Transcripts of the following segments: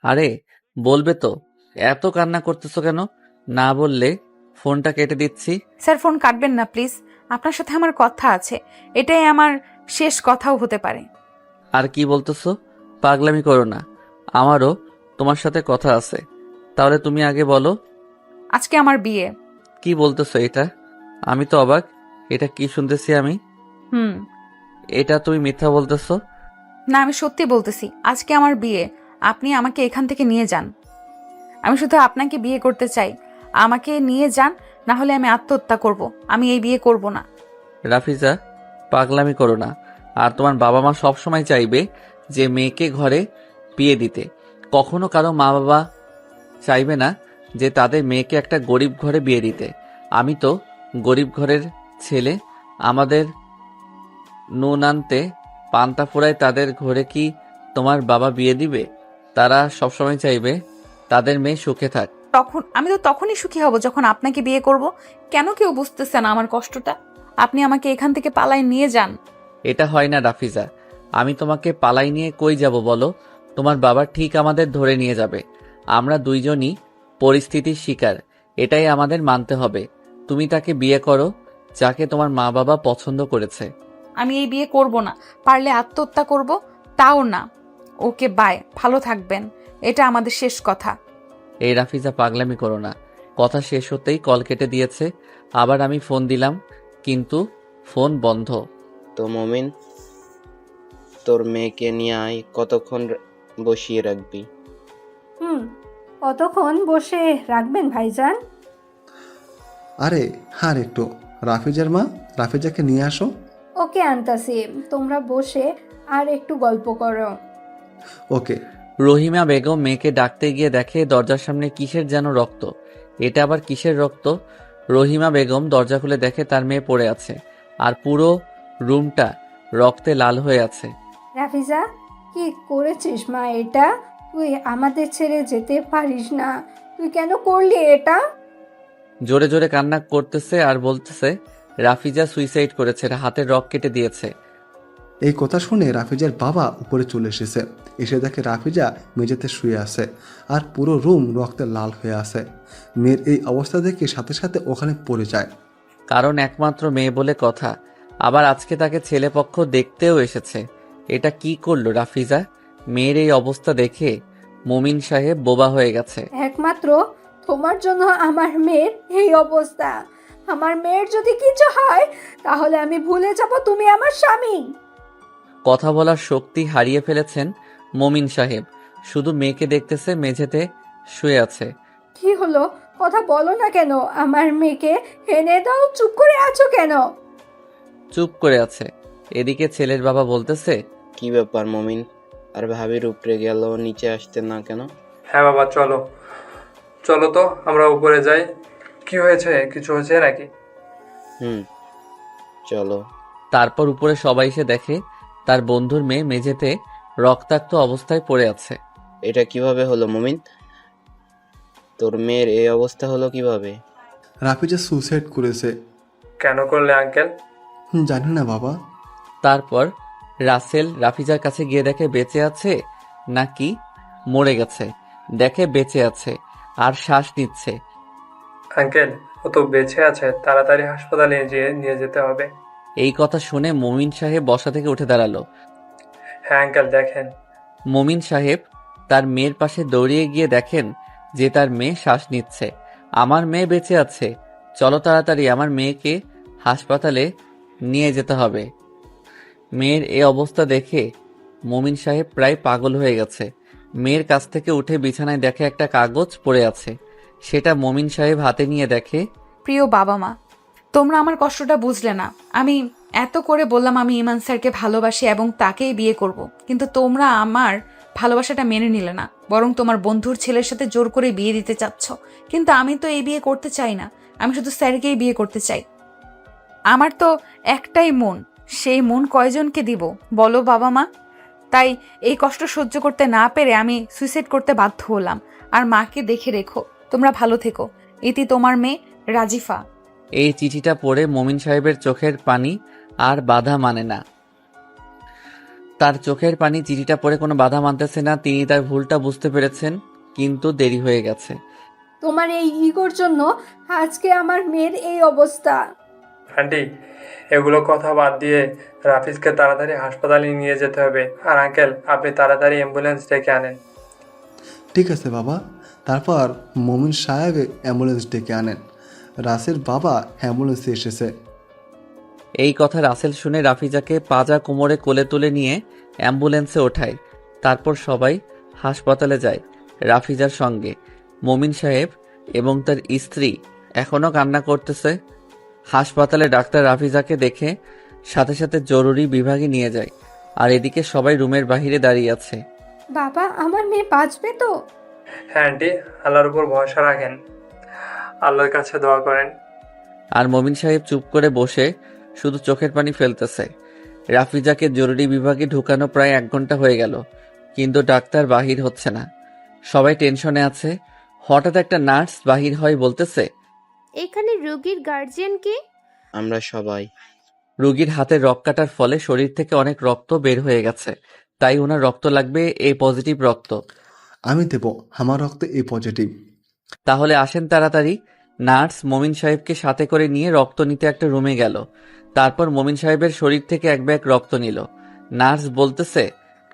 আরে বলবে তো, এত কান্না করতেছো কেন? না বললে ফোনটা কেটে দিচ্ছি। স্যার, ফোন কাটবেন না প্লিজ। আপনার সাথে আমার কথা আছে, এটাই আমার শেষ কথাও হতে পারে। আর কি বলতেছো? পাগলামি করো না, আমারও তোমার সাথে কথা আছে। তাহলে তুমি আগে বলো। আজকে আমার বিয়ে। কি বলতেছো এটা? আমি তো অবাক। এটা কি শুনতেছি আমি? হুম। এটা তুমি মিথ্যা বলতেছো। না, আমি সত্যি বলতেছি, আজকে আমার বিয়ে। আপনি আমাকে এখান থেকে নিয়ে যান। আমি শুধু আপনাকে বিয়ে করতে চাই। আমাকে নিয়ে যান, না হলে আমি আত্মহত্যা করব। আমি এই বিয়ে করব না। রাফিজা, পাগলামি করো না। আর তোমার বাবা মা সব সময় চাইবে যে মেয়েকে ঘরে বিয়ে দিতে। কখনো কারো মা বাবা চাইবে না যে তাদের মেয়েকে একটা গরিব ঘরে বিয়ে দিতে। আমি তো গরিব ঘরের ছেলে। আমাদের নুন আনতে পান্তা ফুরায় তাদের ঘরে কি তোমার বাবা বিয়ে দিবে? তারা সবসময় চাইবে তাদের মেয়ে সুখে থাক। আমি তো তখনই সুখী হব যখন আপনাকে বিয়ে করব। কেন কেউ বুঝতেছে না আমার কষ্টটা? আপনি আমাকে এখান থেকে পালায় নিয়ে যান। এটা হয় না রাফিজা। আমি তোমাকে পালাই নিয়ে কই যাব বলো? তোমার বাবা ঠিক আমাদের ধরে নিয়ে যাবে। আমরা দুইজনই পরিস্থিতির শিকার, এটাই আমাদের মানতে হবে। তুমি তাকে বিয়ে করো যাকে তোমার মা বাবা পছন্দ করেছে। আমি এই বিয়ে করব না। পারলে আত্মহত্যা করব, তাও না। ওকে, বাই, ভালো থাকবেন। এটা আমাদের শেষ কথা। এই রাফিজা, পাগলামি করো না। কথা শেষ হতেই কল কেটে দিয়েছে। আবার আমি ফোন দিলাম, কিন্তু ফোন বন্ধ। তো মমিন, তোর মেয়েকে নিয়ে আয়, কতক্ষণ বসিয়ে রাখবি? হুম, কতক্ষণ বসে রাখবেন ভাইজান? আরে আর একটু। রাফিজার মা, রাফিজাকে নিয়ে আসো। ওকে আনতাসি, তোমরা বসে আর একটু গল্প করো। ওকে। রহিমা বেগম মেয়েকে ডাকতে গিয়ে দেখে দরজার সামনে কিসের যেন রক্ত। এটা আবার কিসের রক্ত? রহিমা বেগম দরজা খুলে দেখে তার মেয়ে পড়ে আছে, আর পুরো রুমটা রক্তে লাল হয়ে আছে। রাফিজা, কি করেছিস মা এটা? তুই আমাদের ছেড়ে যেতে পারিস না। তুই কেন করলি এটা? জোরে জোরে কান্না করতেছে আর বলতেছে রাফিজা সুইসাইড করেছে, হাতের রক কেটে দিয়েছে। এই কথা শুনে রাফিজার বাবা উপরে চলে এসেছে। এসে দেখে রাফিজা মেঝেতে শুয়ে আছে, আর পুরো রুম রক্তে লাল হয়ে আছে। মেয়ের এই অবস্থা দেখে সাথে সাথে ওখানে পড়ে যায়। কারণ একমাত্র মেয়ে বলে কথা। আবার আজকে তাকে ছেলেপক্ষ দেখতেও এসেছে। এটা কি করলো রাফিজা? মেয়ের এই অবস্থা দেখে মুমিন সাহেব বোবা হয়ে গেছে। একমাত্র তোমার জন্য আমার মেয়ের এই অবস্থা। আমার মেয়ের যদি কিছু হয় তাহলে আমি ভুলে যাব তুমি আমার স্বামী। কথা বলার শক্তি হারিয়ে ফেলেছেন মুমিন সাহেব। শুধু মেয়েকে দেখতেছে, মেঝেতে শুয়ে আছে। কি হলো? কথা বলো না কেন? আমার মেয়েকে এনে দাও, চুপ করে আছো কেন? চুপ করে আছে। এদিকে ছেলের বাবা বলতেছে, কি ব্যাপার মমিন? আর ভাবির উপরে গেল, নিচে আসতে না কেন? হ্যাঁ বাবা, চলো চলো তো, আমরা উপরে যাই। কি হয়েছে? কিছু হয়েছে নাকি? হুম, চলো। তারপর উপরে সবাই এসে দেখে তার বন্ধুর মেয়ে মেঝেতে রক্তাক্ত অবস্থায় পড়ে আছে। এটা কিভাবে হলো মমিন? তোর মেয়ের এই অবস্থা হলো কিভাবে? রাফিজা সুসাইড করেছে। কেন করলে আঙ্কেল? জানি না বাবা। তারপর রাসেল রাফিজার কাছে গিয়ে দেখে বেঁচে আছে নাকি মরে গেছে। দেখে বেঁচে আছে আর শ্বাস নিচ্ছে। আঙ্কেল, ও তো বেঁচে আছে, তাড়াতাড়ি হাসপাতালে নিয়ে যেতে হবে। এই কথা শুনে মুমিন সাহেব বসা থেকে উঠে দাঁড়ালো। হ্যাঁ আঙ্কেল, দেখেন। মুমিন সাহেব তার মেয়ের পাশে দৌড়িয়ে গিয়ে দেখেন যে তার মেয়ে শ্বাস নিচ্ছে। আমার মেয়ে বেঁচে আছে, চলো তাড়াতাড়ি আমার মেয়েকে হাসপাতালে নিয়ে যেতে হবে। মেয়ের এই অবস্থা দেখে মুমিন সাহেব প্রায় পাগল হয়ে গেছে। মেয়ের কাছ থেকে উঠে বিছানায় দেখে একটা কাগজ পড়ে আছে। সেটা মুমিন সাহেব হাতে নিয়ে দেখে। প্রিয় বাবা মা, তোমরা আমার কষ্টটা বুঝলে না। আমি এত করে বললাম আমি ইমান স্যারকে ভালোবাসি এবং তাকেই বিয়ে করব, কিন্তু তোমরা আমার ভালোবাসাটা মেনে নিলে না, বরং তোমার বন্ধুর ছেলের সাথে জোর করে বিয়ে দিতে চাচ্ছ। কিন্তু আমি তো এই বিয়ে করতে চাই না। আমি শুধু স্যারকেই বিয়ে করতে চাই। আমার তো একটাই মন, সেই মন কয়জনকে দিব বলো বাবা মা? তাই এই কষ্ট সহ্য করতে না পেরে আমি সুইসাইড করতে বাধ্য হলাম। আর মাকে দেখে রেখো। তোমরা ভালো থেকো। ইতি, তোমার মেয়ে রাজিফা। এই চিঠিটা পড়ে মুমিন সাহেবের চোখের পানি আর বাধা মানে না। তার চোখের পানি চিঠিটা পড়ে কোনো বাধা মানতেছে না। তিনি তার ভুলটা বুঝতে পেরেছেন, কিন্তু দেরি হয়ে গেছে। তোমার এই ইগোর জন্য আজকে আমার মেয়ের এই অবস্থা। আন্টি, এগুলো কথা বাদ দিয়ে রাফিজকে তাড়াতাড়ি হাসপাতালে নিয়ে যেতে হবে। আর আঙ্কেল, আপনি তাড়াতাড়ি অ্যাম্বুলেন্স ডেকে আনেন। ঠিক আছে বাবা। তারপর মমিন সাহেব অ্যাম্বুলেন্স ডেকে আনেন। রাসের বাবা অ্যাম্বুলেন্সে এসেছে। এই কথা রাসেল শুনে রাফিজাকে পাজা কোমরে কোলে তুলে নিয়ে অ্যাম্বুলেন্সে ওঠায়। তারপর সবাই হাসপাতালে যায় রাফিজার সঙ্গে। মমিন সাহেব এবং তার স্ত্রী এখনও কান্না করতেছে। হাসপাতালে ডাক্তার রাফিজাকে দেখে সাথে সাথে জরুরি বিভাগে নিয়ে যায়। আর এদিকে সবাই রুমের বাহিরে দাঁড়িয়ে আছে। বাবা, আমার মেয়ে বাঁচবে তো? হ্যাঁ আন্টি, আল্লাহর উপর ভরসা রাখেন, আল্লাহর কাছে দোয়া করেন। আর মমিন সাহেব চুপ করে বসে শুধু চোখের পানি ফেলতেছে। রাফিজাকে জরুরি বিভাগে ঢুকানো প্রায় 1 ঘন্টা হয়ে গেল, কিন্তু ডাক্তার বাহির হচ্ছে না। সবাই টেনশনে আছে। হঠাৎ একটা নার্স বাহির হয়, বলতেছে, এখানে রোগীর গার্জিয়ান কে? আমরা সবাই। রোগীর হাতের রক্ত কাটার ফলে শরীর থেকে অনেক রক্ত বের হয়ে গেছে, তাই ওনার রক্ত লাগবে, এ পজিটিভ রক্ত। আমি দেব, আমার রক্তে এ পজিটিভ। তাহলে আসেন তাড়াতাড়ি। নার্স মমিন সাহেবকে সাথে করে নিয়ে রক্ত নিতে একটা রুমে গেল। তারপর মমিন সাহেবের শরীর থেকে 1 ব্যাগ রক্ত নিল। নার্স বলতেছে,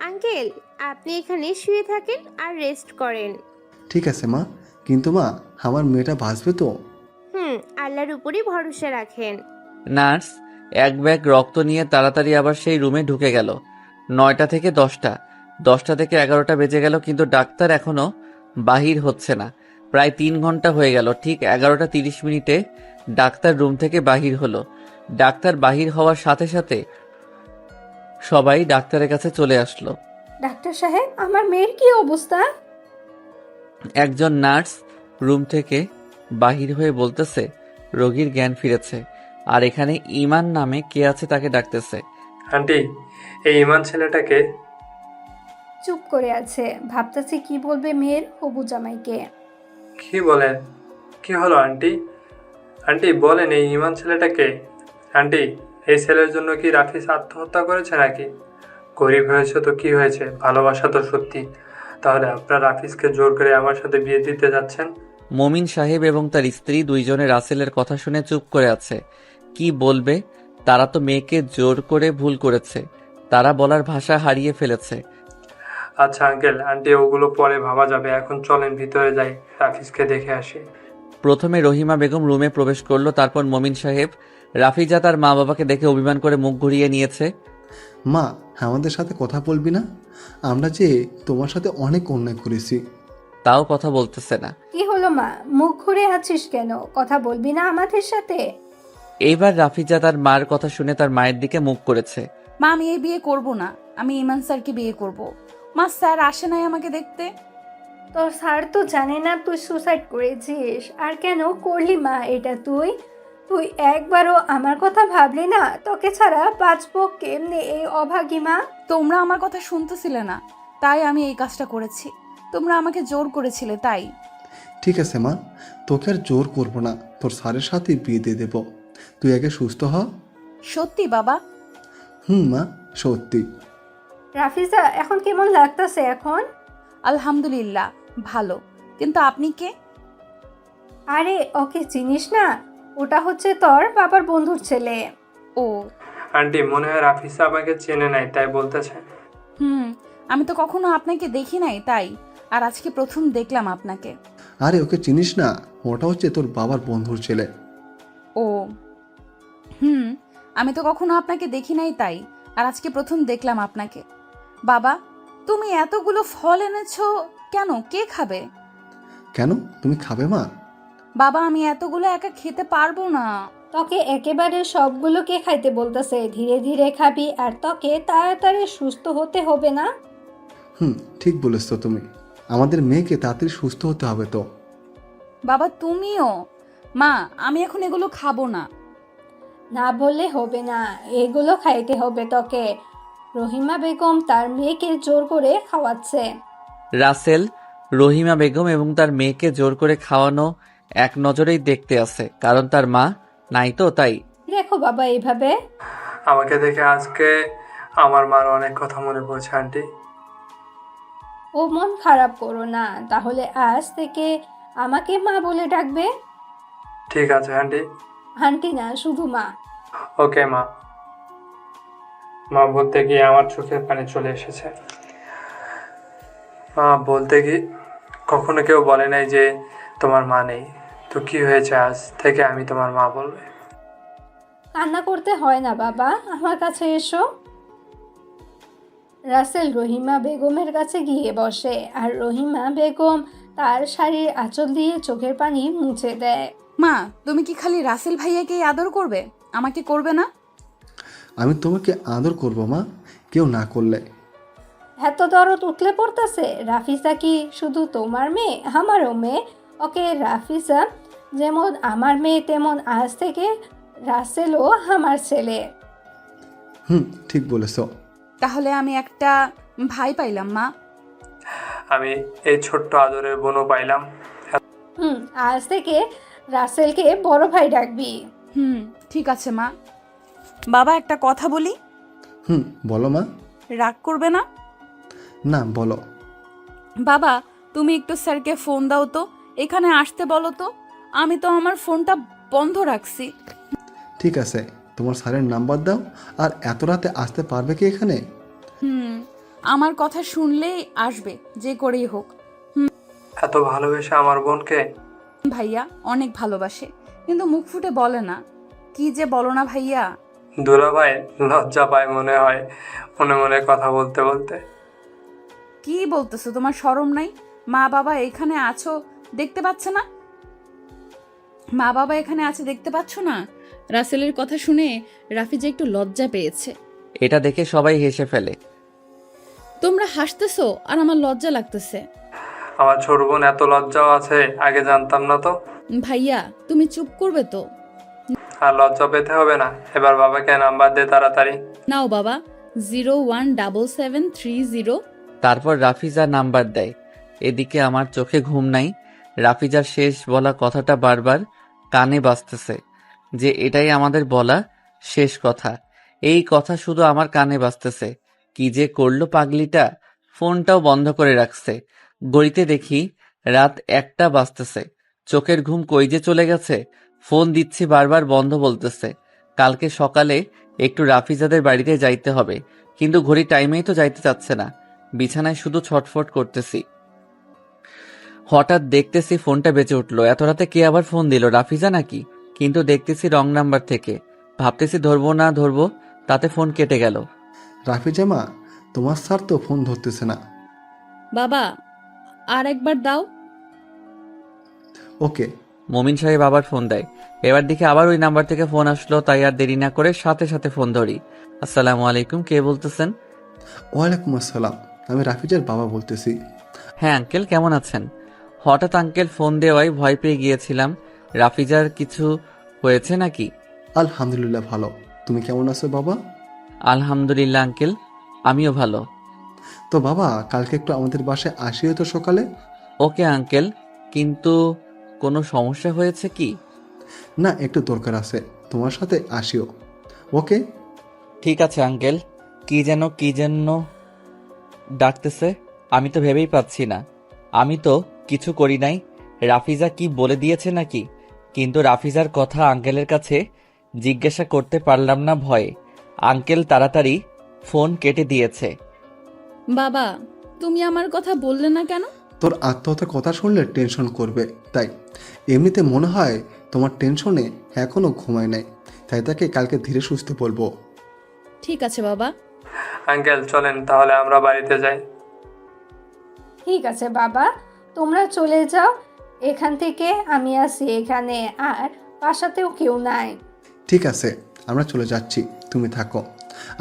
আঙ্কেল, আপনি এখানে শুয়ে থাকেন আর রেস্ট করেন। ঠিক আছে মা, কিন্তু মা আমার মেয়েটা বাঁচবে তো? আল্লাহর উপরই ভরসা রাখেন। নার্স 1 ব্যাগ রক্ত নিয়ে তাড়াতাড়ি আবার সেই রুমে ঢুকে গেল। 9টা থেকে 10টা, 10টা থেকে 11টা বেজে গেল, কিন্তু ডাক্তার এখনো বাহির হচ্ছে না। প্রায় 3 ঘন্টা হয়ে গেল। ঠিক 11টা 30 মিনিটে ডাক্তার রুম থেকে বাহির হলো। ডাক্তার বাহির হওয়ার সাথে সাথে সবাই ডাক্তারের কাছে চলে আসলো। ডাক্তার সাহেব, আমার মেয়ের কি অবস্থা? একজন নার্স রুম থেকে বাহির হয়ে বলতেছে, রোগীর জ্ঞান ফিরেছে, আর এখানে ইমান নামে কে আছে তাকে ডাকতেছে। আন্টি, এই ইমান ছেলেটাকে। চুপ করে আছে, ভাবতেছে কি বলবে মেয়ের হবু জামাইকে। কি বলেন? কি হলো আন্টি? আন্টি বলেন, এই ইমান ছেলেটাকে? আন্টি, এই ছেলের জন্য কি রাফিজ আত্মহত্যা করেছে নাকি? গরিব হয়েছে তো কি হয়েছে, ভালোবাসা তো সত্যি। তাহলে আপনার রাফিজকে জোর করে আমার সাথে বিয়ে দিতে যাচ্ছেন? মমিন সাহেব এবং তার স্ত্রী দুইজনে রাসেলের কথা শুনে চুপ করে আছে। কি বলবে? তারা তো মেয়েকে জোর করে ভুল করেছে, তারা বলার ভাষা হারিয়ে ফেলেছে। আচ্ছা আঙ্কেল আন্টি, ওগুলো পরে ভাবা যাবে, এখন চলেন ভিতরে যাই, রাফিজকে দেখে আসি। প্রথমে রহিমা বেগম রুমে প্রবেশ করলো, তারপর মমিন সাহেব। রাফিজা তার মা বাবাকে দেখে অভিমান করে মুখ ঘুরিয়ে নিয়েছে। মা, আমাদের সাথে কথা বলবি না? আমরা যে তোমার সাথে অনেক অন্যায় করেছি। তাও কথা বলতেছে না। কি হলো মা, মুখ ঘুরে আছিস কেন? কথা বলবি না আমাদের সাথে? এইবার রাফিজা তার মার কথা শুনে তার মায়ের দিকে মুখ করেছে। মা, আমি এই বিয়ে করব না, আমি ইমান স্যারকে বিয়ে করব। মা, স্যার আসে নাই আমাকে দেখতে। তোর স্যার তো জানে না তুই সুসাইড করেছিস, আর কেন করলি মা এটা? তুই তুই একবারও আমার কথা ভাবলি না? তোকে ছাড়া বাঁচবো কেমনে এই অভাগী মা? তোমরা আমার কথা শুনতেছিলে না, তাই আমি এই কাজটা করেছি। তোমরা আমাকে জোর করেছিলে, তাই। ঠিক আছে মা, তোকে আর জোর করবো না, তোর স্যারের সাথে বিয়ে দিয়ে দেবো। তুই আগে সুস্থ হ। সত্যি বাবা? মা, সত্যি। রাফিজা, এখন কেমন লাগতেছে এখন? আলহামদুলিল্লাহ, ভালো। কিন্তু আপনি কে? আরে ওকে চিনিস না? ওটা হচ্ছে তোর বাবার বন্ধুর ছেলে। ও। আন্টি, মনে হয় রাফিজ আমাকে চেনে নাই, তাই বলতেছে। আমি তো কখনো আপনাকে দেখি নাই, তাই। আর আজকে প্রথম দেখলাম আপনাকে। আরে ওকে চিনিস না? ওটা হচ্ছে তোর বাবার বন্ধুর ছেলে। ও। আমি তো কখনো আপনাকে দেখি নাই, তাই। আর আজকে প্রথম দেখলাম আপনাকে। বাবা, তুমি এতগুলো ফল এনেছো কেন? কে খাবে? কেন, তুমি খাবে মা? বাবা, আমি এতগুলো একা খেতে পারবো না। তোকে একেবারে সবগুলোকে খাইতে বলতেছে, ধীরে ধীরে খাবি, আর তোকে তাড়াতাড়ি সুস্থ হতে হবে না? ঠিক বলেছ তো তুমি। আমাদের মেয়েকে তাড়াতাড়ি সুস্থ হতে হবে তো। বাবা, তুমিও। মা, আমি এখন এগুলো খাবো না। না বললে হবে না, এগুলো খাইতে হবে তোকে। রহিমা বেগম তার মেয়েকে জোর করে খাওয়াচ্ছে। রাসেল রহিমা বেগম এবং তার মেয়েকে জোর করে খাওয়ানো এক নজরেই দেখতে আছে, কারণ তার মা নাই তো, তাই। দেখো বাবা, এইভাবে আমাকে দেখে আজকে আমার মার অনেক কথা মনে পড়ছে আন্টি। ও মন খারাপ করো না, তাহলে আজ থেকে আমাকে মা বলে ডাকবে। ঠিক আছে আন্টি। আন্টি না, শুধু মা। ওকে মা। মা বলতে গিয়ে আমার চোখের পানি চলে এসেছে। মা বলতে গিয়ে কখনো কেউ বলে নাই যে তোমার মা নেই, তো কি হয়েছে আজ থেকে আমি তোমার মা বলবে? কান্না করতে হয় না বাবা, আমার কাছে এসো। রাসেল রহিমা বেগমের কাছে গিয়ে বসে আর রহিমা বেগম তার শাড়ির আঁচল দিয়ে চোখের পানি মুছে দেয়। মা, তুমি কি খালি রাসেল ভাইয়াকেই আদর করবে, আমাকে করবে না? আমি তোমাকে আদর করব মা, কেউ না করলে। এত দরদ উঠলে পড়তেছে। রাফিজা কি শুধু তোমার মেয়ে? আমারও মেয়ে। ওকে, রাফিজা যেমন আমার মেয়ে তেমন আজ থেকে রাসেলও আমার ছেলে। ঠিক বলেছ। তাহলে আমি একটা ভাই পাইলাম মা। আমি এই ছোট্ট আদরের বোনও পাইলাম। আজ থেকে রাসেলকে বড় ভাই ডাকবি। ঠিক আছে মা। বাবা, একটা কথা বলি। বলো মা। রাগ করবে না? না, বলো। বাবা, তুমি একটু স্যারকে ফোন দাও তো, এখানে আসতে বলো তো। আমি তো আমার ফোনটা বন্ধ রাখছি। ঠিক আছে, তোমার স্যারের নাম্বার দাও। আর এত রাতে আসতে পারবে কি এখানে? আমার কথা শুনলেই আসবে, যে করেই হোক। এত ভালোবেসে আমার বোনকে। ভাইয়া অনেক ভালোবাসে, কিন্তু মুখ ফুটে বলে না। কি যে বলো না ভাইয়া। দুলাভাই লজ্জা পায় মনে হয় মনে মনে কথা বলতে বলতে। কি বলতেছো, তোমার শরম নাই? মা বাবা এখানে আছো, দেখতে পাচ্ছ না? মা বাবা এখানে আছে, দেখতে পাচ্ছ না? রাসেলের কথা শুনে রাফিজা একটু লজ্জা পেয়েছে। এটা দেখে সবাই হেসে ফেলে। তোমরা হাসতেছো আর আমার লজ্জা লাগতেছে। আমার ছোট বোন এত লজ্জাও আছে, আগে জানতাম না তো। ভাইয়া তুমি চুপ করবে তো? আর লজ্জা পেতে হবে না। এবার বাবাকে নাম্বার দে তাড়াতাড়ি। নাও বাবা, 017730। তারপর রাফিজা নাম্বার দেয়। এদিকে আমার চোখে ঘুম নাই। রাফিজার শেষ বলা কথাটা বারবার কানে বাজতেছে, যে এটাই আমাদের বলা শেষ কথা। এই কথা শুধু আমার কানে বাজতেছে। কি যে করলো পাগলিটা, ফোনটাও বন্ধ করে রাখছে। ঘড়িতে দেখি রাত 1টা বাজতেছে। চোখের ঘুম কই যে চলে গেছে। ফোন দিচ্ছি, বারবার বন্ধ বলতেছে। কালকে সকালে একটু রাফিজাদের বাড়িতে যাইতে হবে, কিন্তু ঘড়ি টাইমেই তো যাইতে চাচ্ছে না। বিছানায় শুধু ছটফট করতেছি। হঠাৎ দেখতেছি ফোনটা বেজে উঠলো। এত রাতে কে আবার ফোন দিল, রাফিজা নাকি? কিন্তু দেখতেছি রং নাম্বার থেকে। ভাবতেছি ধরবো না ধরবো, তাতে ফোন কেটে গেল। রাফিজা মা, তোমার স্যার তো ফোন ধরতেছে না। বাবা, আর একবার দাও। ওকে। মমিন সাহেব আবার ফোন দেয়। এবার দেখি আবার ওই নাম্বার থেকে ফোন আসলো, তাই আর দেরি না করে সাথে সাথে ফোন ধরি। আসসালামু আলাইকুম, কে বলতেছেন? ওয়ালাইকুম আসসালাম, আমি রাফিজার বাবা বলতেছি। হ্যাঁ আঙ্কেল, কেমন আছেন? হঠাৎ আঙ্কেল ফোন দেওয়ায় ভয় পেয়ে গিয়েছিলাম। রাফিজার কিছু হয়েছে নাকি? আলহামদুলিল্লাহ ভালো। তুমি কেমন আছো বাবা? আলহামদুলিল্লাহ আঙ্কেল, আমিও ভালো। তো বাবা, কালকে একটু আমাদের বাসায় আসিও তো সকালে। ওকে আঙ্কেল, কিন্তু কোনো সমস্যা হয়েছে কি? না, একটু দরকার আছে, তোমার সাথে আসিও। ওকে। ঠিক আছে আঙ্কেল। কি যেন ডাকতেছে, আমি তো ভেবেই পাচ্ছি না। আমি তো কিছু করি নাই। রাফিজা কি বলে দিয়েছে নাকি? কিন্তু রাফিজার কথা আঙ্কেলের কাছে জিজ্ঞাসা করতে পারলাম না ভয়ে। আঙ্কেল তাড়াতাড়ি ফোন কেটে দিয়েছে। বাবা, তুমি আমার কথা বললে না কেন? তোর আত্মহত্যার কথা শুনলে টেনশন করবে, তাই। এমনিতে মনে হয় তোমার টেনশনে এখনো ঘুমায় নাই, তাই তাকে কালকে ধীরে সুস্থে বলবো। ঠিক আছে বাবা। আঙ্কেল চলেন তাহলে আমরা বাড়িতে যাই। ঠিক আছে বাবা, তোমরা চলে যাও এখান থেকে। আমি আছি এখানে, আর বাসাতেও কেউ নাই। ঠিক আছে, আমরা চলে যাচ্ছি, তুমি থাকো।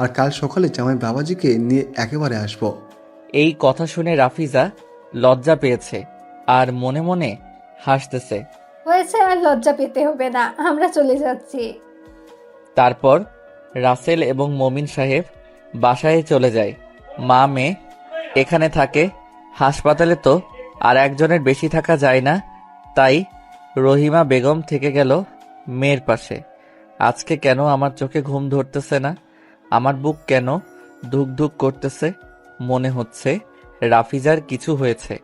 আর কাল সকালে জামাই বাবাজিকে নিয়ে একেবারে আসবো। এই কথা শুনে রাফিজা লজ্জা পেয়েছে আর মনে মনে হাসতেছে। হয়েছে, আর লজ্জা পেতে হবে না, আমরা চলে যাচ্ছি। তারপর রাসেল এবং মমিন সাহেব বাসায় চলে যায়। মা মেয়ে এখানে থাকে। হাসপাতালে তো আর একজনের বেশি থাকা যায় না, তাই রহিমা বেগম থেকে গেল মেয়ের পাশে। আজকে কেন আমার চোখে ঘুম ধরতেছে না? আমার বুক কেন ধুক ধুক করতেছে। মনে হচ্ছে রাফিজার কিছু হয়েছে।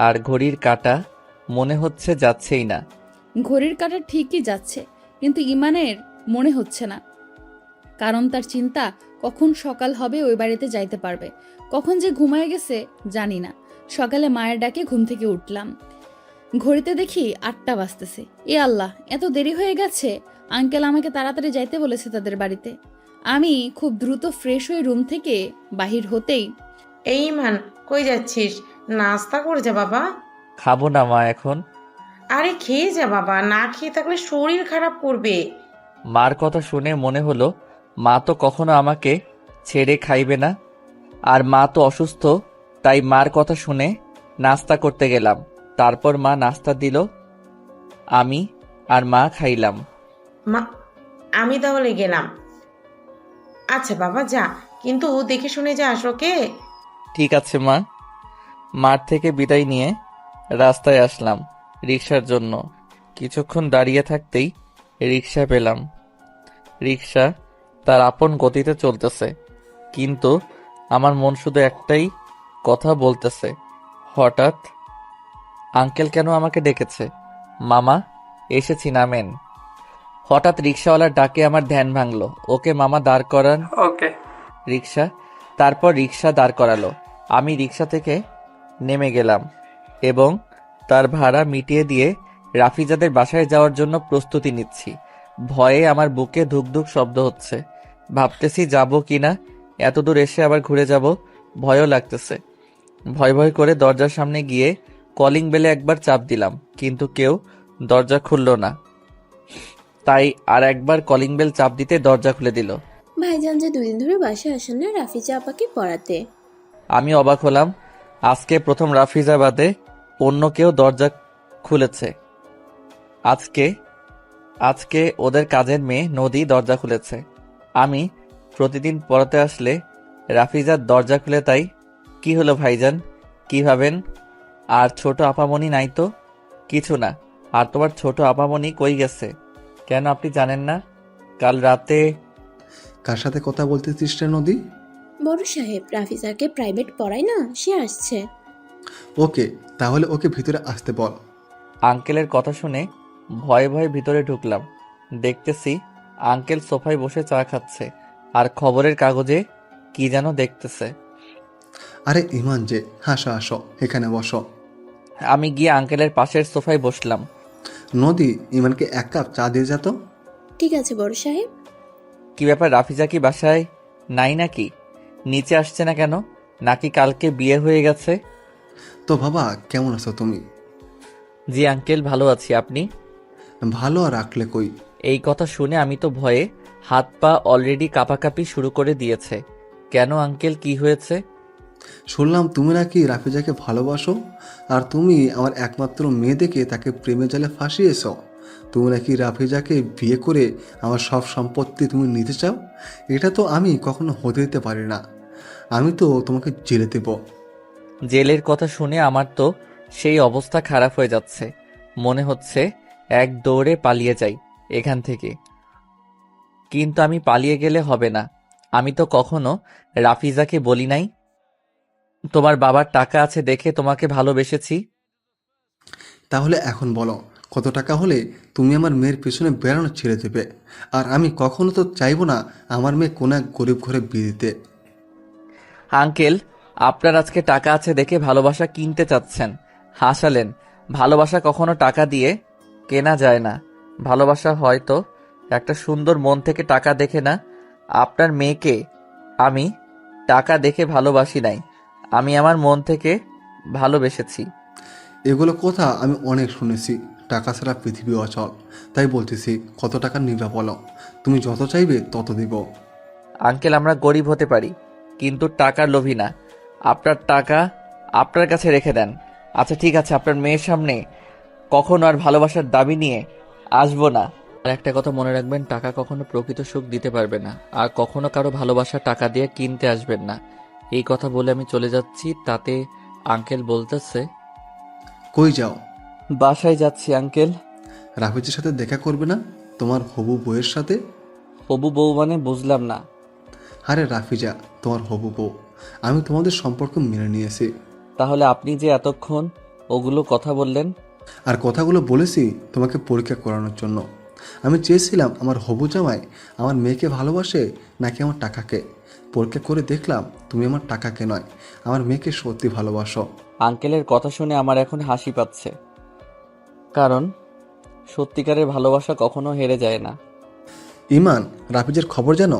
আর ঘড়ির কাঁটা মনে হচ্ছে যাচ্ছেই না। ঘড়ির কাঁটা ঠিকই যাচ্ছে, কিন্তু ইমানের মনে হচ্ছে না। কারণ তার চিন্তা কখন সকাল হবে ওই বাড়িতে যাইতে পারবে। কখন যে ঘুমায় গেছে জানি না। সকালে মায়ের ডাকে ঘুম থেকে উঠলাম, ঘড়িতে দেখি 8টা বাজতেছে। এ আল্লাহ, এত দেরি হয়ে গেছে। আঙ্কেল আমাকে তাড়াতাড়ি যাইতে বলেছে তাদের বাড়িতে। আমি খুব দ্রুত ফ্রেশ হয়ে রুম থেকে বাহির হতেই, এই ইমান, কই যাচ্ছিস? নাস্তা করে যা বাবা। খাবো না মা এখন। আরে খেয়ে যা বাবা, না খেয়ে থাকলে শরীর খারাপ করবে। মার কথা শুনে মনে হলো মা তো কখনো আমাকে ছেড়ে খাইবে না। আর মা তো অসুস্থ, তাই মার কথা শুনে নাস্তা করতে গেলাম। তারপর মা নাস্তা দিল, আমি আর মা খাইলাম। মা, আমি তাহলে গেলাম। আচ্ছা বাবা যা, কিন্তু দেখে শুনে যাস, ওকে? ঠিক আছে মা। মাঠ থেকে বিদায় নিয়ে রাস্তায় আসলাম রিক্সার জন্য। কিছুক্ষণ দাঁড়িয়ে থাকতেই রিক্সা পেলাম। রিক্সা তার আপন গতিতে চলতেছে, কিন্তু আমার মন শুধু একটাই কথা বলতেছে। হঠাৎ আঙ্কেল কেন আমাকে ডেকেছে? মামা, এসেছি, নামেন। হঠাৎ রিক্সাওয়ালার ডাকে আমার ধ্যান ভাঙলো। ওকে মামা, দাঁড় করান ওকে। রিক্সা। তারপর রিক্সা দাঁড় করালো। আমি রিক্সা থেকে নেমে গেলাম এবং তার ভাড়া মিটিয়ে দিয়ে রাফিজাদের বাসায় যাওয়ার জন্য প্রস্তুতি নিচ্ছি। ভয়ে আমার বুকে ধুকধুক শব্দ হচ্ছে। ভাবতেছি যাব কিনা, এত দূর এসে আবার ঘুরে যাব, ভয়ও লাগতেছে। ভয় ভয় করে দরজার সামনে গিয়ে কলিং বেলে একবার চাপ দিলাম, কিন্তু কেউ দরজা খুলল না। তাই আর একবার কলিং বেল চাপ দিতে দরজা খুলে দিল। ভাইজান যে 2 দিন ধরে বাসায় আসেন না রাফিজা আপাকে পড়াতে। আমি অবাক হলাম। আজকে প্রথম রাফিজা বাদে অন্য কেউ দরজা খুলেছে। আজকে ওদের কাজের মেয়ে নদী দরজা খুলেছে। আমি প্রতিদিন পড়াতে আসলে রাফিজার দরজা খুলে, তাই কি হলো ভাইজান, কি ভাবেন? আর ছোট আপামনি নাই তো? কিছু না। আর তোমার ছোট আপামনি কই গেছে? কেন আপনি জানেন না? কাল রাতে কার সাথে কথা বলতেছিস রে নদী? বড় সাহেব রাফিজাকে প্রাইভেট পড়ায় না, সে আসছে। ওকে, তাহলে ওকে ভিতরে আসতে বল। আঙ্কেলের কথা শুনে ভয়ে ভয়ে ভিতরে ঢুকলাম। দেখতেছি আঙ্কেল সোফায় বসে চা খাচ্ছে আর খবরের কাগজে কি যেন দেখতেছে। আরে ইমান যে, হাসো আসো, এখানে বসো। আমি গিয়ে আঙ্কেলের পাশের সোফায় বসলাম। নদী, ইমানকে 1 কাপ চা দিয়ে যা তো। ঠিক আছে বড় সাহেব। কি ব্যাপার, রাফিজা কি বাসায় নাই নাকি? নিচে আসছে না কেন? নাকি কালকে বিয়ে হয়ে গেছে? তো বাবা, কেমন আছো তুমি? জি আঙ্কেল, ভালো আছি। আপনি? ভালো আর রাখলে কই। এই কথা শুনে আমি তো ভয়ে হাত পা অলরেডি কাঁপাকাঁপি শুরু করে দিয়েছে। কেন আঙ্কেল, কি হয়েছে? শুনলাম তুমি নাকি রাফিজাকে ভালোবাসো, আর তুমি আমার একমাত্র মেয়ে দেখে তাকে প্রেমে জালে ফাঁসিয়েছ। তুমি নাকি রাফিজাকে বিয়ে করে আমার সব সম্পত্তি তুমি নিতে চাও। এটা তো আমি কখনো হতে দিতে পারি না। আমি তো তোমাকে জেলে দেব। জেলের কথা শুনে আমার তো সেই অবস্থা খারাপ হয়ে যাচ্ছে। মনে হচ্ছে এক দৌড়ে পালিয়ে যাই এখান থেকে। কিন্তু আমি পালিয়ে গেলে হবে না। আমি তো কখনো রাফিজাকে বলি নাই তোমার বাবার টাকা আছে দেখে তোমাকে ভালোবেসেছি। তাহলে এখন বলো, কত টাকা হলে তুমি আমার মেয়ের পেছনে বেড়ানো ছেড়ে দেবে? আর আমি কখনো তো চাইবো না আমার মেয়ে কোনো এক গরিব ঘরে বিয়ে দিতে। আঙ্কেল, আপনার আজকে টাকা আছে দেখে ভালোবাসা কিনতে চাচ্ছেন, হাসালেন। ভালোবাসা কখনো টাকা দিয়ে কেনা যায় না। ভালোবাসা হয়তো একটা সুন্দর মন থেকে টাকা দেখে না। আপনার মেয়েকে আমি টাকা দেখে ভালোবাসি নাই, আমি আমার মন থেকে ভালোবেসেছি। এগুলো কথা আমি অনেক শুনেছি। টাকা ছাড়া পৃথিবী অচল। তাই বলতেছি, কত টাকা নিবা বলো, তুমি যত চাইবে তত দিব। আঙ্কেল, আমরা গরিব হতে পারি, কিন্তু টাকার লোভী না। আপনার টাকা আপনার কাছে রেখে দেন। আচ্ছা ঠিক আছে, আপনার মেয়ের সামনে কখনো আর ভালোবাসার দাবি নিয়ে আসবো না। আর একটা কথা মনে রাখবেন, টাকা কখনো প্রকৃত সুখ দিতে পারবে না। আর কখনো কারো ভালোবাসা টাকা দিয়ে কিনতে আসবেন না। এই কথা বলে আমি চলে যাচ্ছি। তাতে আঙ্কেল বলতেছে, কই যাও? বাসায় যাচ্ছি আঙ্কেল। রাফিজের সাথে দেখা করবে না, তোমার হবু বউয়ের সাথে? হবু বউ মানে বুঝলাম না। আরে রাফিজা, তোমার হবু বউ। আমি তোমাদের সম্পর্ক মেনে নিয়েছি। তাহলে আপনি যে এতক্ষণ ওগুলো কথা বললেন? আর কথাগুলো বলেছি তোমাকে পরীক্ষা করানোর জন্য। আমি চেয়েছিলাম আমার হবু জামাই আমার মেয়েকে ভালোবাসে নাকি আমার টাকাকে। পরীক্ষা করে দেখলাম তুমি আমার টাকাকে নয়, আমার মেয়েকে সত্যি ভালোবাসো। আঙ্কেলের কথা শুনে আমার এখন হাসি পাচ্ছে, কারণ সত্যিকারের ভালোবাসা কখনো হেরে যায় না। ইমান, রাফিজের খবর জানো?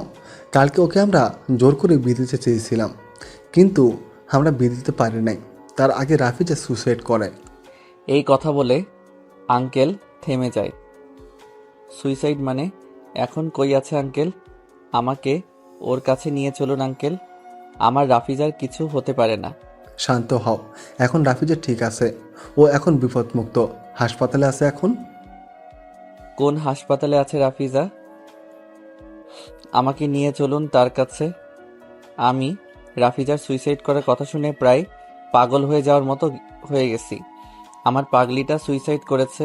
কালকে ওকে আমরা জোর করে বিয়ে দিতে চেয়েছিলাম, কিন্তু আমরা বিয়ে দিতে পারি নাই। তার আগে রাফিজা সুসাইড করে। এই কথা বলে আঙ্কেল থেমে যায়। সুইসাইড মানে? এখন কই আছে আঙ্কেল? আমাকে ওর কাছে নিয়ে চলুন আঙ্কেল। আমার রাফিজার কিছু হতে পারে না। শান্ত হও, এখন রাফিজা ঠিক আছে। ও এখন বিপদমুক্ত, হাসপাতালে আছে এখন। কোন হাসপাতালে আছে রাফিজা? আমাকে নিয়ে চলুন তার কাছে। আমি রাফিজার সুইসাইড করার কথা শুনে প্রায় পাগল হয়ে যাওয়ার মতো হয়ে গেছি। আমার পাগলিটা সুইসাইড করেছে।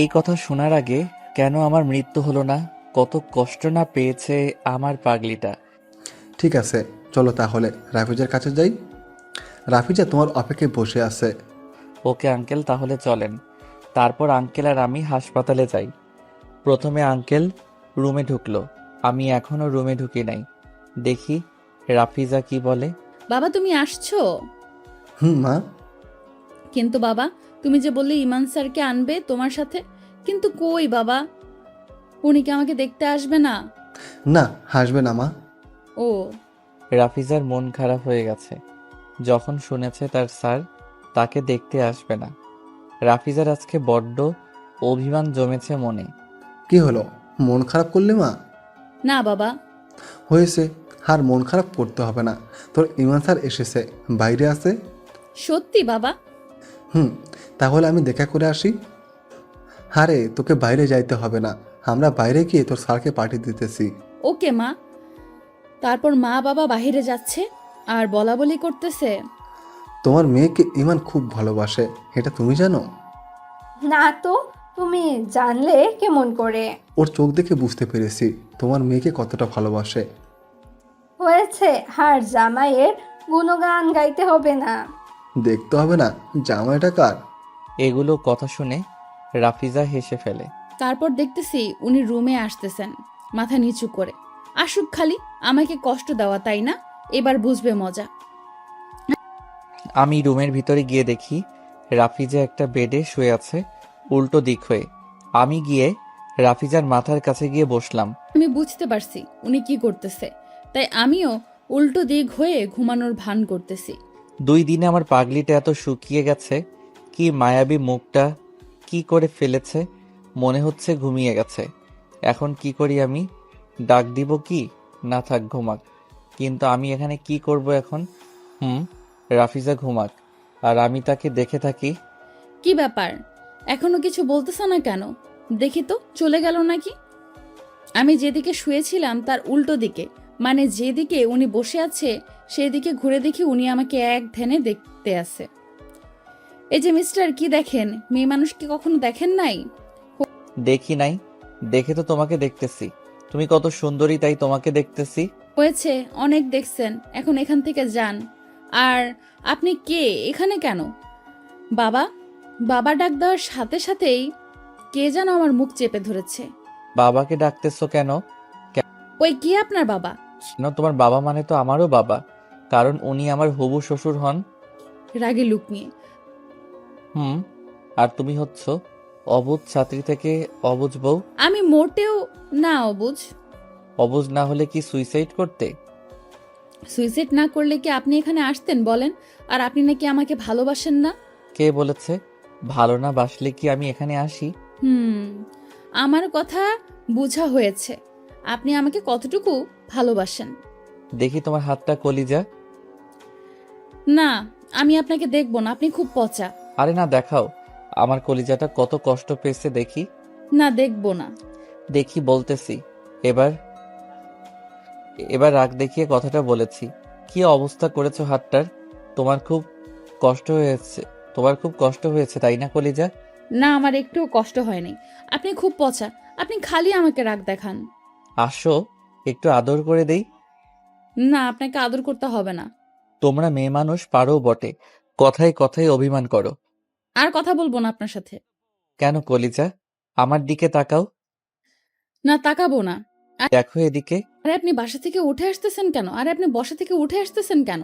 এই কথা শোনার আগে কেন আমার মৃত্যু হলো না? কত কষ্ট না পেয়েছে আমার পাগলিটা। ঠিক আছে, চলো তাহলে রাফিজার কাছে যাই। রাফিজা তোমার অপেক্ষায় বসে আছে। ওকে আঙ্কেল, তাহলে চলেন। তারপর আঙ্কেল আর আমি হাসপাতালে যাই। প্রথমে আঙ্কেল রুমে ঢুকলো, আমি এখনো রুমে ঢুকি নাই। দেখি রাফিজা কি বলে। বাবা তুমি আসছো? মা। কিন্তু বাবা, তুমি যে বললে ইমান স্যারকে আনবে তোমার সাথে, কিন্তু কই বাবা, উনি কি আমাকে দেখতে আসবে না? না, হাসবে না মা। ও, রাফিজার মন খারাপ হয়ে গেছে যখন শুনেছে তার স্যার তাকে দেখতে আসবে না। রাফিজার আজকে বড্ড অভিমান জমেছে মনে। কি হলো, মন খারাপ করলে মা? না বাবা। হয়েছে, আর মন খারাপ করতে হবে না। তোর ইমান স্যার এসেছে, বাইরে আছে। সত্যি বাবা? তাহলে আমি দেখা করে আসি। আরে তোকে বাইরে যাইতে হবে না, আমরা বাইরে গিয়ে তোর স্যারকে পাঠিয়ে দিতেছি। ওকে মা। তারপর মা বাবা বাহিরে যাচ্ছে আর বলা বলি করতেছে। তোমার মেয়েকে ইমান খুব ভালোবাসে, এটা তুমি জানো? না তো, তুমি জানলে কেমন করে? ওর চোখ দেখে বুঝতে পেরেছি তোমার মেয়েকে কতটা ভালোবাসে। হয়েছে, আর জামাইয়ের গুণগান গাইতে হবে না। দেখতে হবে না জামাইটা কার। এগুলো কথা শুনে রাফিজা হেসে ফেলে। তারপর দেখতেছি উনি রুমে আসতেছেন মাথা নিচু করে। আসুক, খালি আমাকে কষ্ট দেওয়া, তাই না? এবার বুঝবে মজা। আমি রুমের ভিতরে গিয়ে দেখি রাফিজা একটা বেডে শুয়ে আছে, উল্টো দিক হয়ে। আমি গিয়ে রাফিজার মাথার কাছে গিয়ে বসলাম। আমি বুঝতে পারছি উনি কি করতেছে, তাই আমিও উল্টো দিক হয়ে ঘুমানোর ভান করতেছি। 2 দিনে আমার পাগলিটা এত শুকিয়ে গেছে, কি মায়াবী মুখটা কি করে ফেলেছে, মনে হচ্ছে ঘুমিয়ে গেছে। এখন কি করি আমি? ডাক দিব কি? না থাক, ঘুমাক। কিন্তু আমি এখানে কি করব এখন? রাফিজা ঘুমাক আর আমি তাকে দেখে থাকি। কি ব্যাপার, এখনো কিছু বলতেছ না কেন? দেখি তো, চলে গেল নাকি? আমি যেদিকে শুয়েছিলাম তার উল্টো দিকে, মানে যেদিকে উনি বসে আছে সেই দিকে ঘুরে দেখি উনি আমাকে এক ধ্যানে দেখতে আছে। এই যে মিস্টার, কি দেখেন? মেয়ে মানুষ কি কখনো দেখেন নাই? দেখি নাই, দেখে তো তোমাকে দেখতেছি। তুমি কত সুন্দরী, তাই তোমাকে দেখতেছি। হয়েছে, অনেক দেখছেন, এখন এখান থেকে যান। আর আপনি কে, এখানে কেন? বাবা, বাবা ডাক দেওয়ার সাথে সাথেই কে যেন আমার মুখ চেপে ধরেছে। বাবাকে ডাকতেছো কেন? ওই কি আপনার বাবা? কেন, তোমার বাবা মানে তো আমারও বাবা, কারণ উনি আমার হবু শ্বশুর হন। রাগে লুক নিয়ে। আর তুমি হচ্ছ অবুঝ ছাত্রী থেকে অবুঝ বউ। আমি মোটেও না অবুঝ। অবুঝ না হলে কি সুইসাইড করতে? সুইসাইড না করলে কি আপনি এখানে আসতেন বলেন? আর আপনি নাকি আমাকে ভালোবাসেন না। কে বলেছে? ভালো না বাসলে কি আমি এখানে আসি? আমার কথা বোঝা হয়েছে, আপনি আমাকে কতটুকু ভালোবাসেন। দেখি তোমার হাতটা, কলিজা। না, আমি আপনাকে দেখব না, আপনি খুব পচা। আরে না, দেখাও আমার কলিজাটা কত কষ্ট পেয়েছে, দেখি। না, দেখব না। দেখি বলতেছি। এবার রাগ দেখিয়ে কথাটা বলেছি। কি অবস্থা করেছো হাতটার? তোমার খুব কষ্ট হয়েছে তাই না কলিজা? না, আমার একটুও কষ্ট হয়নি। আপনি খুব পচা, আপনি খালি আমাকে রাগ দেখান। আসো একটু আদর করে দেই। না, আপনাকে আদর করতে হবে না। তোমরা মেয়ে মানুষ পারো বটে, কথায় কথায় অভিমান করো। আর কথা বলবো না আপনার সাথে। কেন কলিজা, আমার দিকে তাকাও। না, তাকাবো না। দেখো এদিকে। আরে আপনি বাসা থেকে উঠে আসতেছেন কেন? আরে আপনি বসা থেকে উঠে আসতেছেন কেন?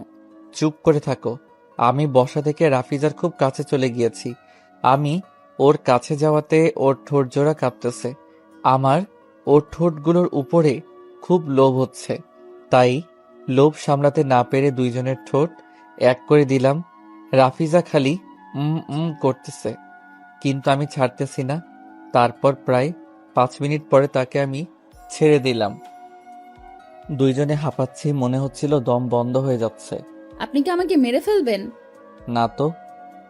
চুপ করে থাকো। আমি বসা থেকে রাফিজার খুব কাছে চলে গিয়েছি। আমি ওর কাছে যাওয়াতে ওর ঠোঁট জোড়া কাঁপতেছে। আমার ওর ঠোঁটগুলোর উপরে খুব লোভ হচ্ছে, তাই লোভ সামলাতে না পেরে দুইজনের ঠোঁট এক করে দিলাম। রাফিজা খালি করতেছে, কিন্তু আমি ছাড়তেছি না। তারপর প্রায় 5 মিনিট পরে তাকে আমি ছেড়ে দিলাম। দুইজনে হাঁপাচ্ছি, মনে হচ্ছিল দম বন্ধ হয়ে যাচ্ছে। আপনি কি আমাকে মেরে ফেলবেন? না তো,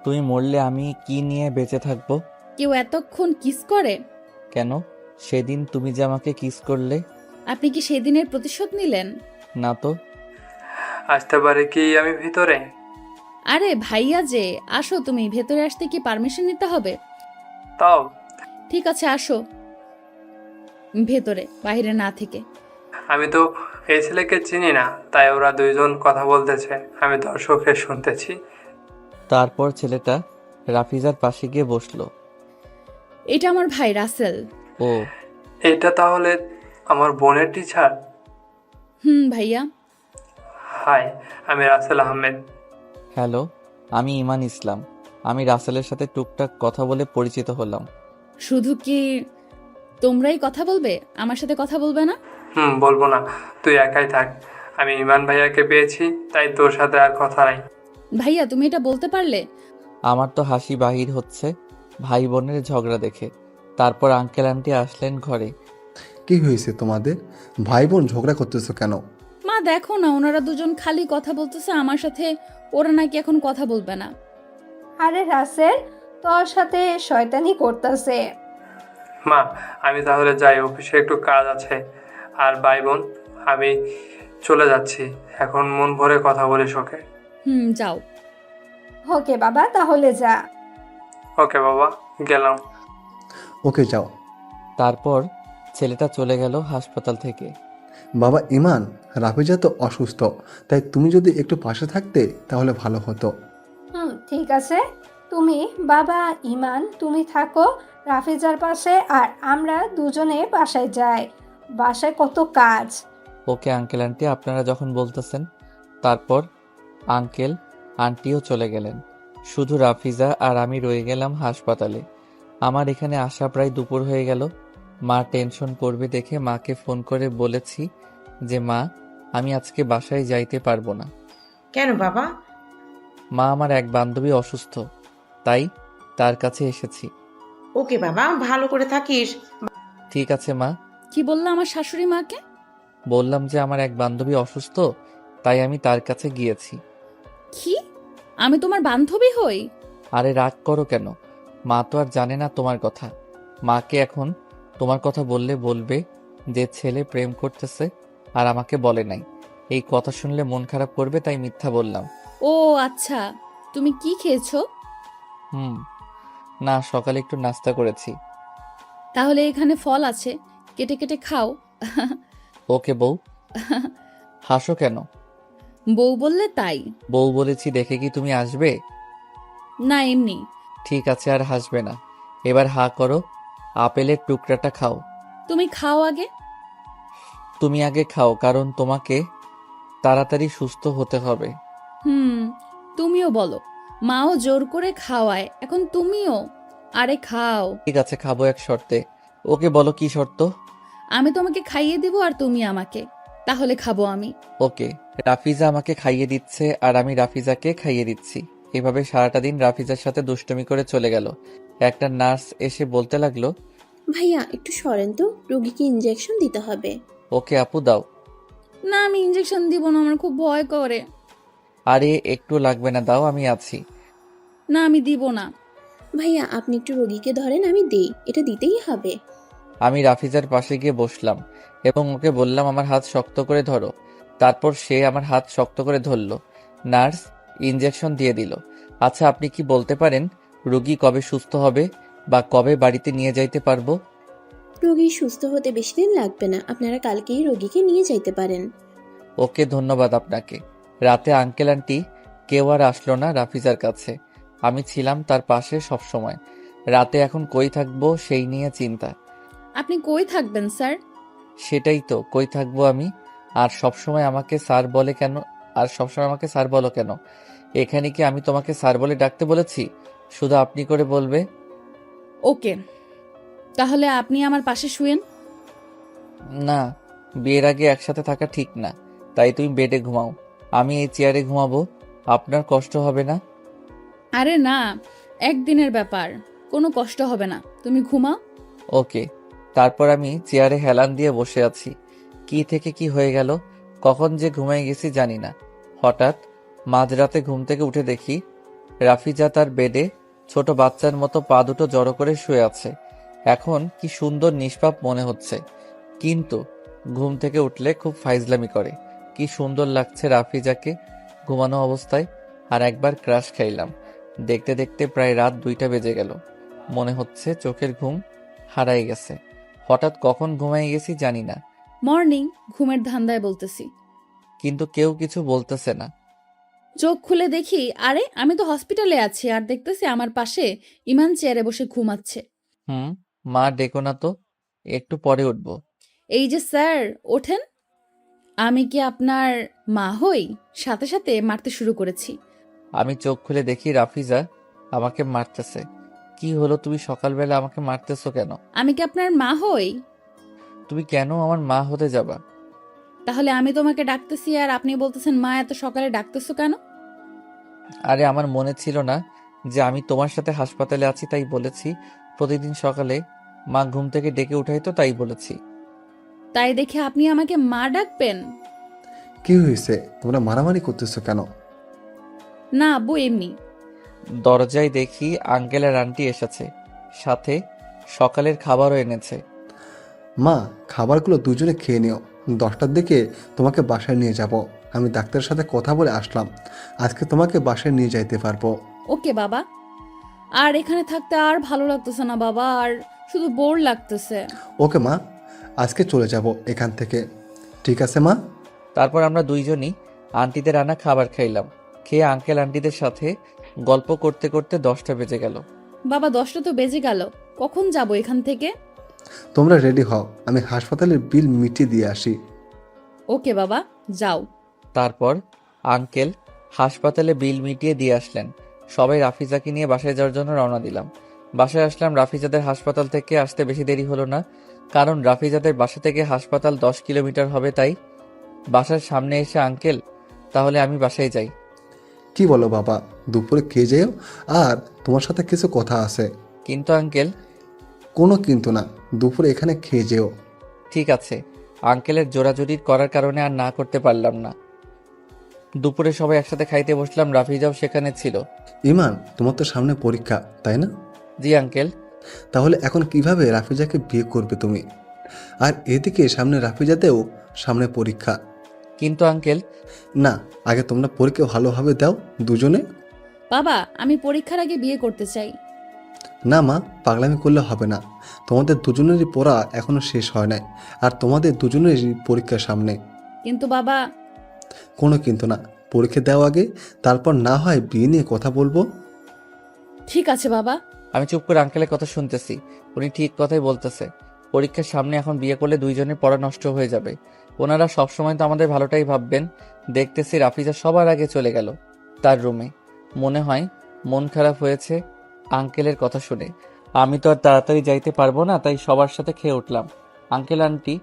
তুমি মরলে আমি কি নিয়ে বেঁচে থাকবো? কেউ এতক্ষণ কিস করে? কেন, সেদিন তুমি যে আমাকে কিস করলে। আপনি কি সেদিনের প্রতিশোধ নিলেন? না তো। আসতে পারে কি আমি ভিতরে? আরে ভাইয়া যে, আসো। তুমি ভেতরে আসতে কি পারমিশন নিতে হবে? তাও ঠিক আছে, আসো ভেতরে, বাইরে না থেকে। আমি তো এই ছেলেকে চিনি না, তাই ওরা দুইজন কথা বলতেছে, আমি দর্শকের শুনতেছি। তারপর ছেলেটা রাফিজার পাশে গিয়ে বসলো। এটা আমার ভাই রাসেল। ও, এটা তাহলে আমার বোনের টিচার? ভাইয়া। হাই, আমি রাসেল আহমেদ। হ্যালো, আমি ইমান ইসলাম। আমি রাসেলের সাথে টুকটাক কথা বলে পরিচিত হলাম। শুধু কি তোমরাই কথা বলবে, আমার সাথে কথা বলবে না? বলবো না, তুই একাই থাক। আমি ইমান ভাইয়াকে পেয়েছি, তাই তোর সাথে আর কথা নাই। ভাইয়া, তুমি এটা বলতে পারলে? আমার তো হাসি বাহির হচ্ছে ভাই বোনের ঝগড়া দেখে। তারপর আঙ্কেল আন্টি আসলেন ঘরে। কি হয়েছে তোমাদের? ভাই বোন ঝগড়া করতেছো কেন? মা দেখো না, ওনারা দুজন খালি কথা বলতেছে আমার সাথে। ওরা নাকি এখন কথা বলবে না। আরে রাসেল, তোর সাথে শয়তানি করতেছে। মা, আমি তাহলে যাই, অফিসে একটু কাজ আছে। আর ভাই বোন, আমি চলে যাচ্ছি। এখন মন ভরে কথা বলিস ওকে। যাও। ওকে বাবা, তাহলে যা। ওকে বাবা, গেলাম। ওকে যাও। তারপর ছেলেটা চলে গেল হাসপাতাল থেকে। বাবা ইমান, রাফিজা তো অসুস্থ, তাই তুমি যদি একটু পাশে থাকতে তাহলে ভালো হতো। ঠিক আছে। তুমি বাবা ইমান, তুমি থাকো রাফিজার পাশে, আর আমরা দুজনে বাসায় যাই। বাসায় কত কাজ। ওকে আঙ্কেল আন্টি, আপনারা যখন বলতেছেন। তারপর আঙ্কেল আন্টিও চলে গেলেন। শুধু রাফিজা আর আমি রয়ে গেলাম হাসপাতালে। আমার এখানে আসা প্রায় দুপুর হয়ে গেল। মা টেনশন করবে দেখে মাকে ফোন করে বলেছি যে মা, আমি আজকে বাসায় যাইতে পারবো না। কেন বাবা? মা, আমার এক বান্ধবী অসুস্থ, তাই তার কাছে এসেছি। ওকে বাবা, ভালো করে থাকিস। ঠিক আছে মা। কি বললা আমার শাশুড়ি মাকে? বললাম যে আমার এক বান্ধবী অসুস্থ, তাই আমি তার কাছে গিয়েছি। কি? আমি তোমার বান্ধবী হই? আরে রাগ করো কেন, মা তো আর জানে না তোমার কথা। মাকে এখন তোমার কথা বললে বলবে যে ছেলে প্রেম করতেছে আর আমাকে বলে নাই। এই কথা শুনলে মন খারাপ করবে, তাই মিথ্যা বললাম। ও আচ্ছা, তুমি কি খেয়েছো? না, সকালে একটু নাস্তা করেছি। তাহলে এখানে ফল আছে, কেটে কেটে খাও। ওকে বউ। হাসো কেন? বউ বললে তাই। বউ বলেছি দেখে কি তুমি আসবে? না, এমনি। ঠিক আছে, আর হাসবে না। এবার হা করো, আপেলের টুকরাটা খাও। তুমি খাও আগে। তুমি আগে খাও, কারণ তোমাকে তাড়াতাড়ি সুস্থ হতে হবে। তুমিও বলো, মাও জোর করে খাওয়ায়, এখন তুমিও। আরে খাও। ঠিক আছে, খাবো এক শর্তে। ওকে বলো কি শর্ত? আমি তোমাকে খাইয়ে দিব আর তুমি আমাকে, তাহলে খাবো আমি। ওকে। রাফিজা আমাকে খাইয়ে দিচ্ছে আর আমি রাফিজাকে খাইয়ে দিচ্ছি। এভাবে সারাটা দিন রাফিজার সাথে দুষ্টুমি করে চলে গেল। একটা নার্স এসে বলতে লাগলো, ভাইয়া একটু সরেন তো, রোগীকে ইনজেকশন দিতে হবে। ওকে আপু দাও। না, আমি ইনজেকশন দিব না, আমার খুব ভয় করে। আরে একটু লাগবে না, দাও, আমি আছি। না, আমি দিব না। ভাইয়া আপনি একটু রোগীকে ধরেন, আমি দেই, এটা দিতেই হবে। আমি রাফিজার পাশে গিয়ে বসলাম এবং ওকে বললাম আমার হাত শক্ত করে ধরো। তারপর সে আমার হাত শক্ত করে ধরলো। নার্স ইনজেকশন দিয়ে দিল। আচ্ছা, আপনি কি বলতে পারেন রোগী কবে সুস্থ হবে বা কবে বাড়িতে নিয়ে যাইতে পারবো? রোগী সুস্থ হতে বেশি দিন লাগবে না, আপনারা কালকেই রোগীকে নিয়ে যাইতে পারেন। ওকে, ধন্যবাদ আপনাকে। রাতে আঙ্কেল আন্টি কেউ আর আসলো না রাফিজার কাছে। আমি ছিলাম তার পাশে সব সময়। রাতে এখন কই থাকবো সেই নিয়ে চিন্তা। আপনি কই থাকবেন স্যার? সেটাই তো, কই থাকবো আমি? আর সবসময় আমাকে স্যার বলে কেন? আর সবসময় আমাকে স্যার বলো কেন? এখানে কি আমি তোমাকে স্যার বলে ডাকতে বলেছি? শুধু আপনি করে বলবে। ওকে, তাহলে আপনি আমার পাশে শুয়েন। না, বিয়ের আগে একসাথে থাকা ঠিক না। তাই তুমি বেডে ঘুমাও, আমি এই চেয়ারে ঘুমাবো। আপনার কষ্ট হবে না? আরে না, একদিনের ব্যাপার, কোনো কষ্ট হবে না, তুমি ঘুমাও। ওকে। তারপর আমি চেয়ারে হেলান দিয়ে বসে আছি। কি থেকে কি হয়ে গেল, কখন যে ঘুমিয়ে গেছি জানি না। হঠাৎ মাঝরাতে ঘুম থেকে উঠে দেখি রাফিজা তার বেডে ছোট বাচ্চার মতো পা দুটো জড়ো করে শুয়ে আছে। এখন কি সুন্দর নিষ্পাপ মনে হচ্ছে, কিন্তু ঘুম থেকে উঠলে খুব ফাইজলামি করে। কি সুন্দর লাগছে রাফিজাকে ঘুমানো অবস্থায়। আর একবার ক্রাশ খাইলাম। দেখতে দেখতে প্রায় রাত 2টা বেজে গেল। মনে হচ্ছে চোখের ঘুম হারাই গেছে। হঠাৎ কখন ঘুমাই গেছি জানি না, মর্নিং, ঘুমের ধান্দায় বলতেছি। কিন্তু কেউ কিছু বলতেছে না। চোখ খুলে দেখি, আরে আমি তো হসপিটালে আছি, আর দেখতেছি আমার পাশে ইমান চেয়ারে বসে ঘুমাচ্ছে। মা ডেকো না তো, একটু পরে উঠবো। এই যে স্যার, ওঠেন। আমি কি আপনার মা হই? সাথে সাথে মারতে শুরু করেছি। আমি চোখ খুলে দেখি রাফিজা আমাকে মারতেছে। কি হলো, তুমি সকালবেলা আমাকে মারতেছো কেন? আমি কি আপনার মা হই? তুমি কেন আমার মা হতে যাবা? তাহলে আমি তোমাকে ডাকতেছি আর আপনি বলতেছেন মা, এত সকালে ডাকতেছো কেন? আরে আমার মনে ছিল না যে আমি তোমার সাথে হাসপাতালে আছি, তাই বলেছি। প্রতিদিন সকালে মা ঘুম থেকে ডেকে উঠাই তো, তাই বলেছি। তাই দেখে আপনি আমাকে মা ডাকবেন? কি হয়েছে, তোমরা মারামারি করতেছো কেন? না আব্বু, এমনি। দরজায় দেখি আঙ্কেল আর আন্টি এসেছে, সাথে সকালের খাবারও এনেছে। মা, খাবারগুলো দুজনে খেয়ে নিও। 10টার দিকে তোমাকে বাসায় নিয়ে যাব। আমি ডাক্তারের সাথে কথা বলে আসলাম, আজকে তোমাকে বাসায় নিয়ে যাইতে পারবো। ওকে বাবা। আর এখানে থাকতে আর ভালো লাগতেছে না বাবা, আর শুধু বোর লাগতেছে। ওকে মা, আজকে চলে যাব এখান থেকে। ঠিক আছে মা। তারপর আমরা দুইজনই আন্টিদের আনা খাবার খাইলাম। খেয়ে আঙ্কেল আন্টিদের সাথে গল্প করতে করতে 10টা বেজে গেল। বাবা, 10টা তো বেজে গেল, কখন যাব এখান থেকে? তোমরা রেডি হও, আমি হাসপাতালের বিল মিটিয়ে দিয়ে আসি। ওকে বাবা, যাও। তারপর আঙ্কেল হাসপাতালে বিল মিটিয়ে দিয়ে আসলেন। সবাই রাফিজাকে নিয়ে বাসায় যাওয়ার জন্য রওনা দিলাম। বাসায় আসলাম। রাফিজাদের হাসপাতাল থেকে আসতে বেশি দেরি হলো না, কারণ রাফিজাদের বাসা থেকে হাসপাতাল 10 কিলোমিটার হবে। তাই বাসার সামনে এসে আঙ্কেল, তাহলে আমি বাসায় যাই। কি বলো বাবা, দুপুরে খেয়ে যেও, আর তোমার সাথে কিছু কথা আছে। কিন্তু আঙ্কেল। কোনো কিন্তু না, দুপুরে এখানে খেয়ে যেও। ঠিক আছে। আঙ্কেলের জোরাজুরির করার কারণে আর না করতে পারলাম না। দুপুরে সবাই একসাথে খাইতে বসলাম। রাফিজাও সেখানে ছিল। ইমান, তোমার তো সামনে পরীক্ষা, তাই না? জি আঙ্কেল। তাহলে এখন কিভাবে রাফিজাকে বিয়ে করবে তুমি? আর এদিকে সামনে রাফিজাতেও সামনে পরীক্ষা। কিন্তু আঙ্কেল। না, আগে তোমরা পরীক্ষা ভালোভাবে দাও দুজনে। বাবা, আমি পরীক্ষার আগে বিয়ে করতে চাই। না মা, পাগলামি করলে হবে না। তোমাদের দুজনেরই পড়া এখনো শেষ হয় নাই, আর তোমাদের দুজনেরই পরীক্ষার সামনে। কিন্তু বাবা। কোনো কিন্তু না, পরীক্ষা দেওয়া আগে, তারপর না হয় বিয়ে নিয়ে কথা বলবো। ঠিক আছে বাবা। আমি চুপ করে আঙ্কেলের কথা শুনতেছি। উনি ঠিক কথাই বলতেছে। পরীক্ষার সামনে এখন বিয়ে করলে দুইজনের পড়া নষ্ট হয়ে যাবে। ওনারা সবসময় তো আমাদের ভালোটাই ভাববেন। দেখতেছি রাফিজা সবার আগে চলে গেল তার রুমে। মনে হয় মন খারাপ হয়েছে আঙ্কেলের কথা শুনে। আমি তো আর তাড়াতাড়ি যাইতে পারবো না, তাই সবার সাথে খেয়ে উঠলাম। আঙ্কেল আন্টি,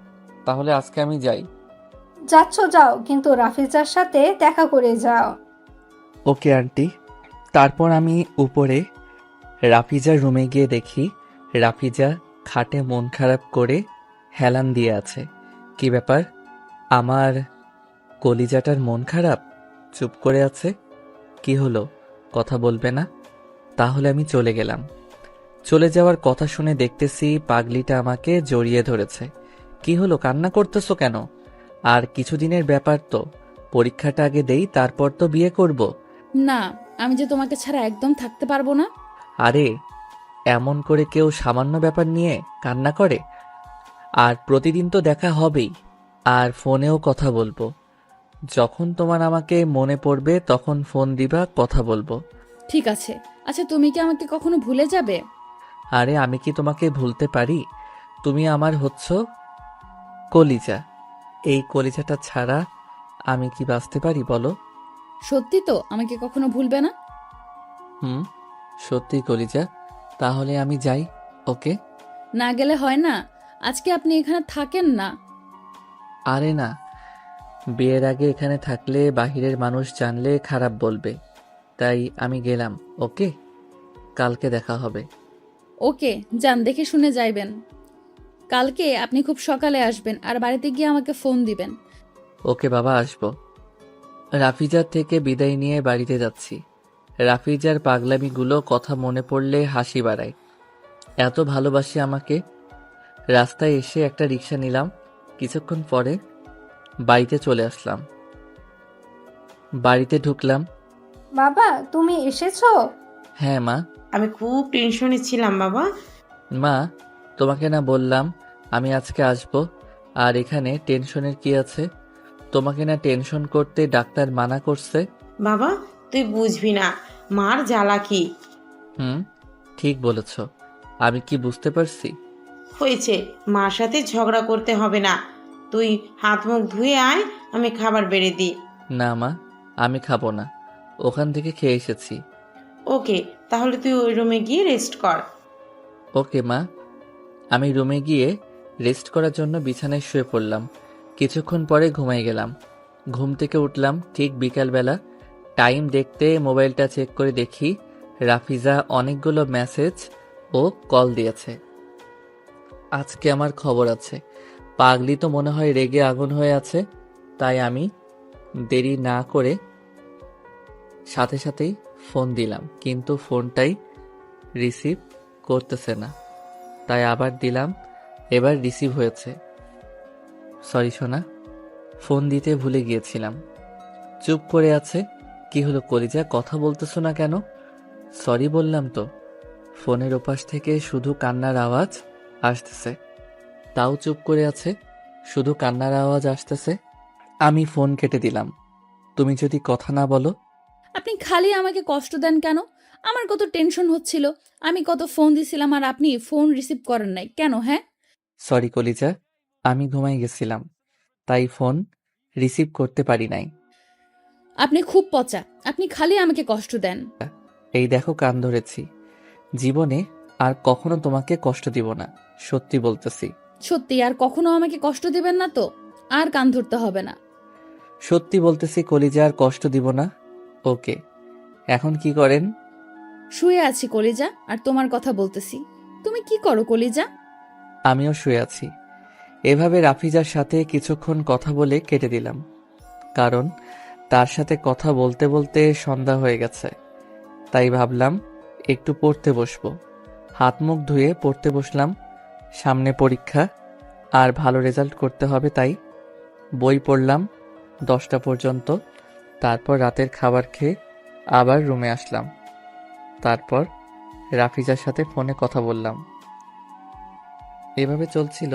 তাহলে আজকে আমি যাই। যাচ্ছ যাও, কিন্তু রাফিজার সাথে দেখা করে যাও। Okay aunty. তারপর আমি উপরে রাফিজার রুমে গিয়ে দেখি রাফিজা খাটে মন খারাপ করে হেলান দিয়ে আছে। কি ব্যাপার, আমার কলিজাটার মন খারাপ, চুপ করে আছে? কি হলো, কথা বলবে না? তাহলে আমি চলে গেলাম। চলে যাওয়ার কথা শুনে দেখতেছি পাগলিটা আমাকে জড়িয়ে ধরেছে। কি হলো, কান্না করতেছো কেন? আর কিছুদিনের ব্যাপার তো, পরীক্ষাটা আগে দেই, তারপর তো বিয়ে করব। না, আমি যে তোমাকে ছাড়া একদম থাকতে পারবো না। আরে, এমন করে কেউ সামান্য ব্যাপার নিয়ে কান্না করে? আর প্রতিদিন তো দেখা হবেই, আর ফোনেও কথা বলবো। যখন তোমার আমাকে মনে পড়বে তখন ফোন দিবা, কথা বলবো। ঠিক আছে। আচ্ছা, তুমি কি আমাকে কখনো ভুলে যাবে? আরে আমি কি তোমাকে ভুলতে পারি? তুমি আমার হচ্ছ কলিজা। এই কলিজাটা ছাড়া আমি কি বাঁচতে পারি বলো? সত্যি তো আমাকে কখনো ভুলবে না? হুম, সত্যি কলিজা। তাহলে আমি যাই, ওকে? না গেলে হয় না? আজকে আপনি এখানে থাকেন না। আরে না, বিয়ের আগে এখানে থাকলে বাহিরের মানুষ জানলে খারাপ বলবে, তাই আমি গেলাম, ওকে? কালকে দেখা হবে। ওকে, যান, দেখে শুনে যাইবেন। কালকে আপনি খুব সকালে আসবেন আর বাড়িতে গিয়ে আমাকে ফোন দিবেন। ওকে বাবা, আসবো। রাফিজার থেকে বিদায় নিয়ে বাড়িতে যাচ্ছি। রাফিজার পাগলামিগুলো কথা মনে পড়লে হাসি বাড়ায়। এত ভালোবাসি আমাকে। রাস্তায় এসে একটা রিক্সা নিলাম। কিছুক্ষণ পরে বাড়িতে চলে আসলাম। বাড়িতে ঢুকলাম। বাবা, তুমি এসেছো? হ্যাঁ মা। আমি খুব টেনশনে ছিলাম বাবা। মা, তোমাকে না বললাম আমি আজকে আসবো? আর এখানে টেনশনের কি আছে? তোমাকে না টেনশন করতে ডাক্তার মানা করছে। বাবা, তুই বুঝবি না মার জ্বালা কি। হুম, ঠিক বলেছ। আমি কি বুঝতে পারছি? হয়েছে, মার সাথে ঝগড়া করতে হবে না। তুই হাত মুখ ধুয়ে আয়, আমি খাবার বেড়ে দিই। না মা, আমি খাবো না। ওখান থেকে খেয়ে এসেছি। ওকে, তাহলে তুই ওই রুমে গিয়ে রেস্ট কর। ওকে মা। আমি রুমে গিয়ে রেস্ট করার জন্য বিছানায় শুয়ে পড়লাম। কিছুক্ষণ পরে ঘুমাই গেলাম। ঘুম থেকে উঠলাম ঠিক বিকালবেলা। টাইম দেখতে মোবাইলটা চেক করে দেখি রাফিজা অনেকগুলো মেসেজ ও কল দিয়েছে। আজকে আমার খবর আছে। পাগলি তো মনে হয় রেগে আগুন হয়ে আছে। তাই আমি দেরি না করে সাথে সাথেই ফোন দিলাম, কিন্তু ফোনটাই রিসিভ করতেছে না। তাই আবার দিলাম, এবার রিসিভ হয়েছে। সরি সোনা, ফোন দিতে ভুলে গিয়েছিলাম। চুপ করে আছে। কি হলো কলিজা, কথা বলতেছো না কেন? সরি বললাম তো। ফোনের ওপাশ থেকে শুধু কান্নার আওয়াজ আসতেছে। তাও চুপ করে আছে, শুধু কান্নার আওয়াজ আসতেছে। আমি ফোন কেটে দিলাম। তুমি যদি কথা না বলো। আপনি খালি আমাকে কষ্ট দেন কেন? আমার কত টেনশন হচ্ছিল। আমি কত ফোন দিছিলাম আর আপনি ফোন রিসিভ করেন নাই কেন? হ্যাঁ, সরি কলিজা, আমি ঘুমাই গেছিলাম, তাই ফোন রিসিভ করতে পারি নাই। আপনি খুব পচা। আপনি খালি আমাকে কষ্ট দেন। এই দেখো কান ধরেছি। জীবনে আর কখনো তোমাকে কষ্ট দিব না, সত্যি বলতেছি। সত্যি আর কখনো আমাকে কষ্ট দিবেন না তো? আর কান ধরতে হবে না। সত্যি বলতেছি কলিজা, আর কষ্ট দিব না। ওকে, এখন কি করেন? শুয়ে আছি কলিজা, আর তোমার কথা বলতেছি। তুমি কি করো কলিজা? আমিও শুয়ে আছি। এভাবে রাফিজার সাথে কিছুক্ষণ কথা বলে কেটে দিলাম, কারণ তার সাথে কথা বলতে বলতে সন্ধ্যা হয়ে গেছে। তাই ভাবলাম একটু পড়তে বসবো। হাত মুখ ধুয়ে পড়তে বসলাম। সামনে পরীক্ষা, আর ভালো রেজাল্ট করতে হবে, তাই বই পড়লাম 10টা পর্যন্ত। তারপর রাতের খাবার খেয়ে আবার রুমে আসলাম। তারপর রাফিজার সাথে ফোনে কথা বললাম। এভাবে চলছিল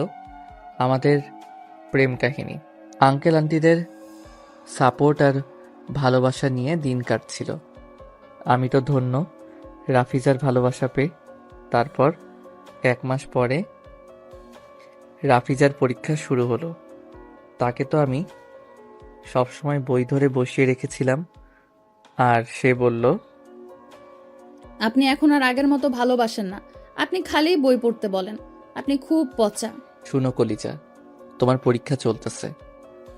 আমাদের প্রেম কাহিনী। আঙ্কেল আন্টিদের সাপোর্ট আর ভালোবাসা নিয়ে দিন কাটছিল। আমি তো ধন্য রাফিজার ভালোবাসা পেয়ে। তারপর 1 মাস পরে রাফিজার পরীক্ষা শুরু হলো। তাকে তো আমি সবসময় বই ধরে বসিয়ে রেখেছিলাম, আর সে বলল, আপনি এখন আর আগের মতো ভালোবাসেন না। আপনি খালি বই পড়তে বলেন। আপনি খুব পচা। শুনো কলিজা, তোমার পরীক্ষা চলতেছে,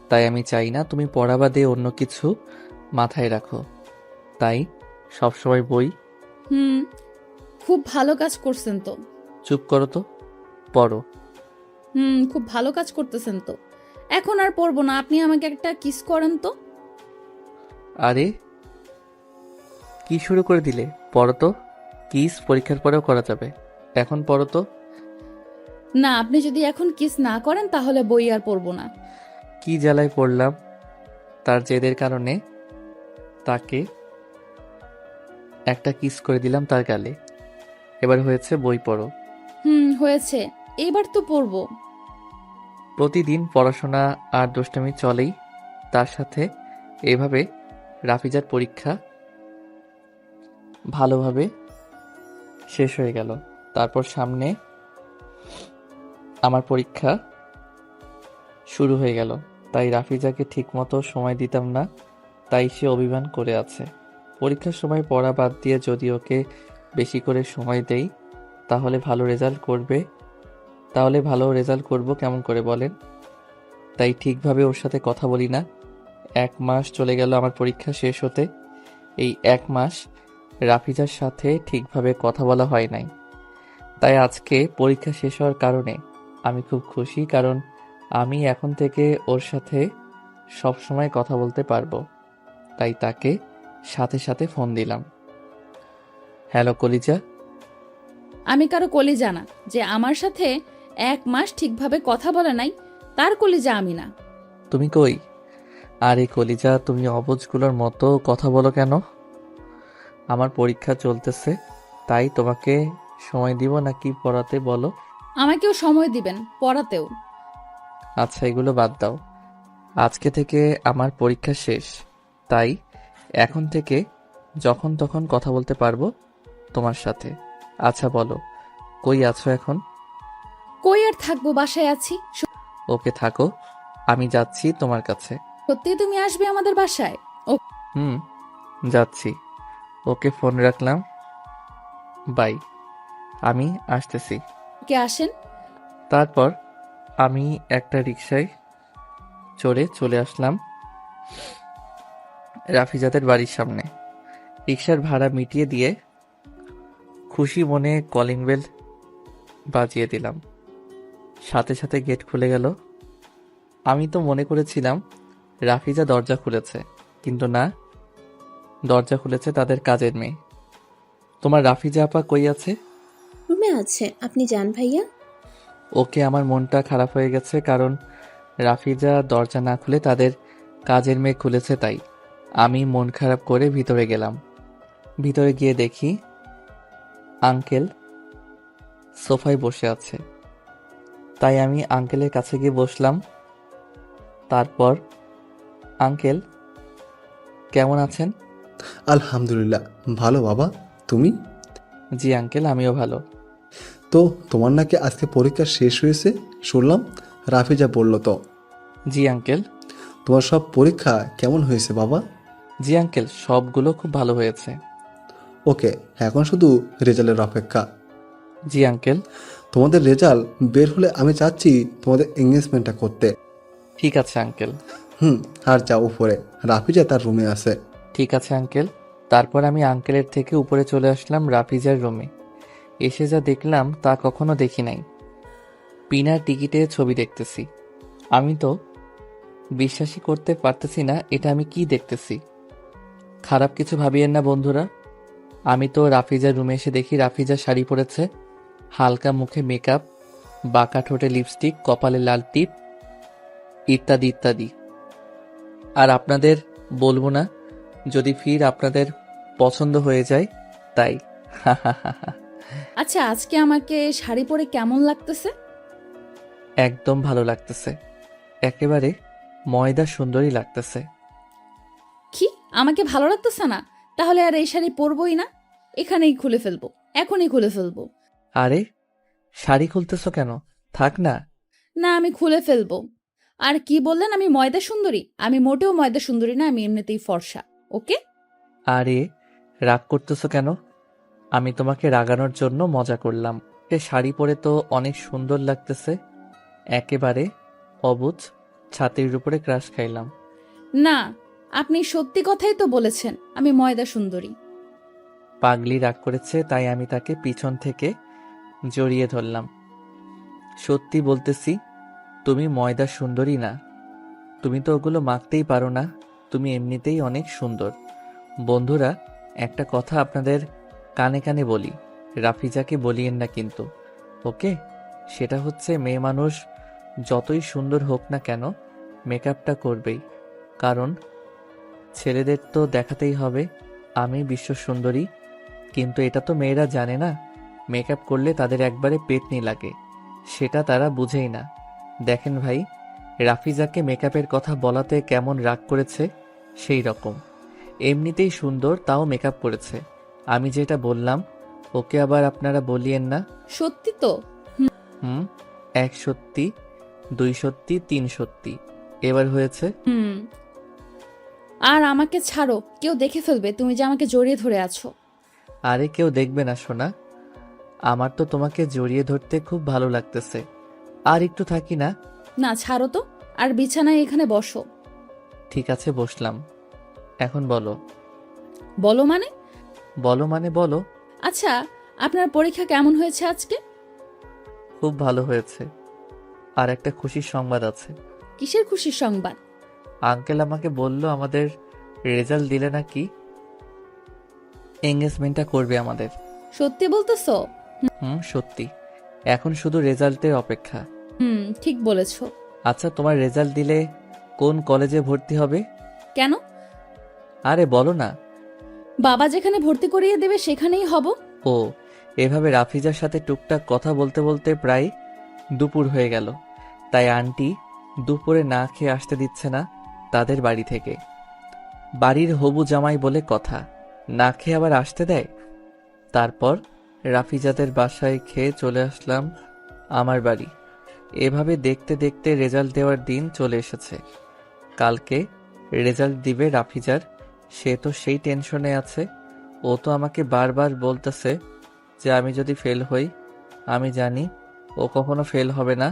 তাই আমি চাই না তুমি পড়া বাদে অন্য কিছু মাথায় রাখো। তাই সবসময় বই। হুম, খুব ভালো কাজ করছেন তো। চুপ করো তো, পড়ো। খুব ভালো কাজ করতেছেন তো। এখন আর পড়বো না। আপনি আমাকে একটা কিস করেন তো। আরে কি শুরু করে দিলে? পড়ো তো। কিস পরীক্ষার পরেও করা যাবে, এখন পড়ো তো। না, আপনি যদি এখন কিস না করেন তাহলে বই আর পড়বো না। কি জ্বালায় পড়লাম। তার জেদের কারণে তাকে একটা কিস করে দিলাম তার গালে। এবার হয়েছে, বই পড়ো। হয়েছে, এইবার তো পড়বো। প্রতিদিন পড়াশোনা আর দুষ্টামি চলেই, তার সাথে এভাবে রাফিজার পরীক্ষা ভালোভাবে শেষ হয়ে গেল। তারপর সামনে আমার পরীক্ষা শুরু হয়ে গেল, তাই রাফিজাকে ঠিকমতো সময় দিতাম না, তাই সে অভিমান করে আছে। পরীক্ষার সময় পড়া বাদ দিয়ে যদি ওকে বেশি করে সময় দেই তাহলে ভালো রেজাল্ট করব কেমন করে বলেন? তাই ঠিকভাবে ওর সাথে কথা বলি না। 1 মাস চলে গেল আমার পরীক্ষা শেষ হতে। এই 1 মাস রাফিজার সাথে ঠিকভাবে কথা বলা হয় নাই। তাই আজকে পরীক্ষা শেষ হওয়ার কারণে আমি খুব খুশি, কারণ আমি এখন থেকে ওর সাথে সব সময় কথা বলতে পারবো। তাই তাকে সাথে সাথে ফোন দিলাম। হ্যালো কলিজা। আমি কারো কলিজা না যে আমার সাথে 1 মাস ঠিকভাবে কথা বলে নাই, তার কলিজা আমি না। তুমি কই? আরে কলিজা, তুমি অবুঝগুলোর মতো কথা বলো কেন? আমার পরীক্ষা চলতেছে, তাই তোমাকে সময় দিব নাকি পড়াতে বলো? আমাকেও সময় দিবেন, পড়াতেও। আচ্ছা, এগুলো বাদ দাও। আজকে থেকে আমার পরীক্ষা শেষ, তাই এখন থেকে যখন তখন কথা বলতে পারবো তোমার সাথে। আচ্ছা বলো, কই আছো এখন? কই আর থাকবো, বাসায় আছি। ওকে থাকো, আমি যাচ্ছি তোমার কাছে। সত্যি তুমি আসবে আমাদের বাসায়? হুম, যাচ্ছি। ওকে, ফোন রাখলাম, বাই। আমি আসতেছি। কে আসেন? তারপর আমি একটা রিকশায় চড়ে চলে আসলাম রাফিজাদের বাড়ির সামনে। রিকশার ভাড়া মিটিয়ে দিয়ে খুশি মনে কলিং বেল বাজিয়ে দিলাম। সাথে সাথে গেট খুলে গেল। আমি তো মনে করেছিলাম রাফিজা দরজা খুলেছে, কিন্তু না, দরজা খুলেছে তাদের কাজের মেয়ে। তোমার রাফিজা আপা কই আছে? রুমে আছে, আপনি যান ভাইয়া। ওকে, আমার মনটা খারাপ হয়ে গেছে, কারণ রাফিজা দরজা না খুলে তাদের কাজের মেয়ে খুলেছে। তাই আমি মন খারাপ করে ভিতরে গেলাম। ভিতরে গিয়ে দেখি আঙ্কেল সোফায় বসে আছে। তাই আমি আঙ্কেলের কাছে গিয়ে বসলাম। তারপর, আঙ্কেল কেমন আছেন? আলহামদুলিল্লাহ ভালো বাবা, তুমি? জি আঙ্কেল, আমিও ভালো। তো তোমার নাকি আজকে পরীক্ষা শেষ হয়েছে শুনলাম, রাফিজা বলল তো। জি আঙ্কেল। তোমার সব পরীক্ষা কেমন হয়েছে বাবা? জি আঙ্কেল, সবগুলো খুব ভালো হয়েছে। ওকে, এখন শুধু রেজাল্টের অপেক্ষা। জি আঙ্কেল। তোমাদের রেজাল্ট বের হলে আমি চাচ্ছি তোমাদের এঙ্গেজমেন্টটা করতে। ঠিক আছে আঙ্কেল। আর যাও উপরে, রাফিজা তার রুমে আছে। ঠিক আছে আঙ্কেল। তারপর আমি আঙ্কেলের থেকে উপরে চলে আসলাম রাফিজার রুমে। এসে যা দেখলাম তা কখনো দেখি নাই। বিনা টিকিটে ছবি দেখতেছি। আমি তো বিশ্বাসই করতে পারতেছি না এটা আমি কি দেখতেছি। খারাপ কিছু ভাবিয়েন না বন্ধুরা। আমি তো রাফিজার রুমে এসে দেখি রাফিজা শাড়ি পরেছে, হালকা মুখে মেকআপ, বাঁকা ঠোঁটে লিপস্টিক, কপালে লাল টিপ, ইত্যাদি ইত্যাদি। আর আপনাদের বলবো না, যদি ফির আপনাদের পছন্দ হয়ে যায় তাই। আচ্ছা, আজকে আমাকে শাড়ি পরে কেমন লাগতেছে? একদম ভালো লাগতেছে, একেবারে ময়দা সুন্দরী লাগতেছে। কি, আমাকে ভালো লাগতেছে না? তাহলে আর এই শাড়ি পরবই না, এখানেই খুলে ফেলবো, এখনই খুলে ফেলবো। আরে শাড়ি খুলতেছো কেন? থাক না। না, আমি খুলে ফেলবো। আর কি বললেন আমি ময়দা সুন্দরী? আমি মোটেও ময়দা সুন্দরী না, আমি এমনিতেই ফর্সা। ওকে। আরে রাগ করতেছো কেন? আমি তোমাকে রাগানোর জন্য মজা করলাম। এ শাড়ি পরে তো অনেক সুন্দর লাগতেছে, একেবারে অবুঝ ছাতির উপরে ক্রাশ খাইলাম। না, আপনি সত্যি কথাই তো বলেছেন আমি ময়দা সুন্দরী। পাগলি রাগ করেছে, তাই আমি তাকে পিছন থেকে জড়িয়ে ধরলাম। সত্যি বলতেছি, তুমি ময়দা সুন্দরী না। তুমি তো ওগুলো মাখতেই পারো না, তুমি এমনিতেই অনেক সুন্দর। বন্ধুরা, একটা কথা আপনাদের কানে কানে বলি, রাফিজাকে বলিয়েন না কিন্তু, ওকে? সেটা হচ্ছে, মেয়ে মানুষ যতই সুন্দর হোক না কেন মেকআপটা করবেই, কারণ ছেলেদের তো দেখাতেই হবে আমি বিশ্ব সুন্দরী। কিন্তু এটা তো মেয়েরা জানে না, মেকআপ করলে তাদের একবারে পেটনি লাগে, সেটা তারা বুঝেই না। দেখেন ভাই, রাফিজাকে মেকআপের কথা বলাতে কেমন রাগ করেছে সেই রকম। এমনিতেই সুন্দর, তাও মেকআপ করেছে। আমি যেটা বললাম ওকে আবার আপনারা বলিয়েন না। সত্যি তো? হুম, 1 সত্যি, 2 সত্যি, 3 সত্যি। এবার হয়েছে। আর আমাকে ছাড়ো, কেউ দেখে ফেলবে তুমি যে আমাকে জড়িয়ে ধরে আছো। আরে কেউ দেখবে না সোনা, আমার তো তোমাকে জড়িয়ে ধরতে খুব ভালো লাগতেছে। আর একটু থাকি না? না ছাড়ো তো, আর বিছানায় এখানে বসো। ঠিক আছে বসলাম, এখন বলো। বলো মানে? বলো মানে বলো। আচ্ছা, আপনার পরীক্ষা কেমন হয়েছে আজকে? খুব ভালো হয়েছে। আর একটা খুশির সংবাদ আছে। কিসের খুশির সংবাদ? আঙ্কেল আমাকে বলল আমাদের রেজাল্ট দিলে নাকি এঙ্গেজমেন্টটা করবে আমাদের। সত্যি বলতেছো? হুম, সত্যি। এখন শুধু রেজাল্টের অপেক্ষা। ঠিক বলেছো। আচ্ছা, তোমার রেজাল্ট দিলে কোন কলেজে ভর্তি হবে? কেন? আরে বলো না। বাবা যেখানে ভর্তি করিয়ে দেবে সেখানেই হব। ও, এভাবে রাফিজার সাথে টুকটাক কথা বলতে বলতে প্রায় দুপুর হয়ে গেল। তাই আন্টি দুপুরে না খেয়ে আসতে দিচ্ছে না তাদের বাড়ি থেকে। বাড়ির হবু জামাই বলে কথা, না খেয়ে আবার আসতে দেয়। তারপর রাফিজাদের বাসায় খেয়ে চলে আসলাম আমার বাড়ি। এভাবে দেখতে দেখতে রেজাল্ট দেওয়ার দিন চলে এসেছে। কালকে রেজাল্ট দিবে রাফিজার, সে তো সেই টেনশনে আছে। ও তো আমাকে বারবার বলতেছে যে আমি যদি ফেল হই, আমি জানি ও কখনো ফেল হবে না,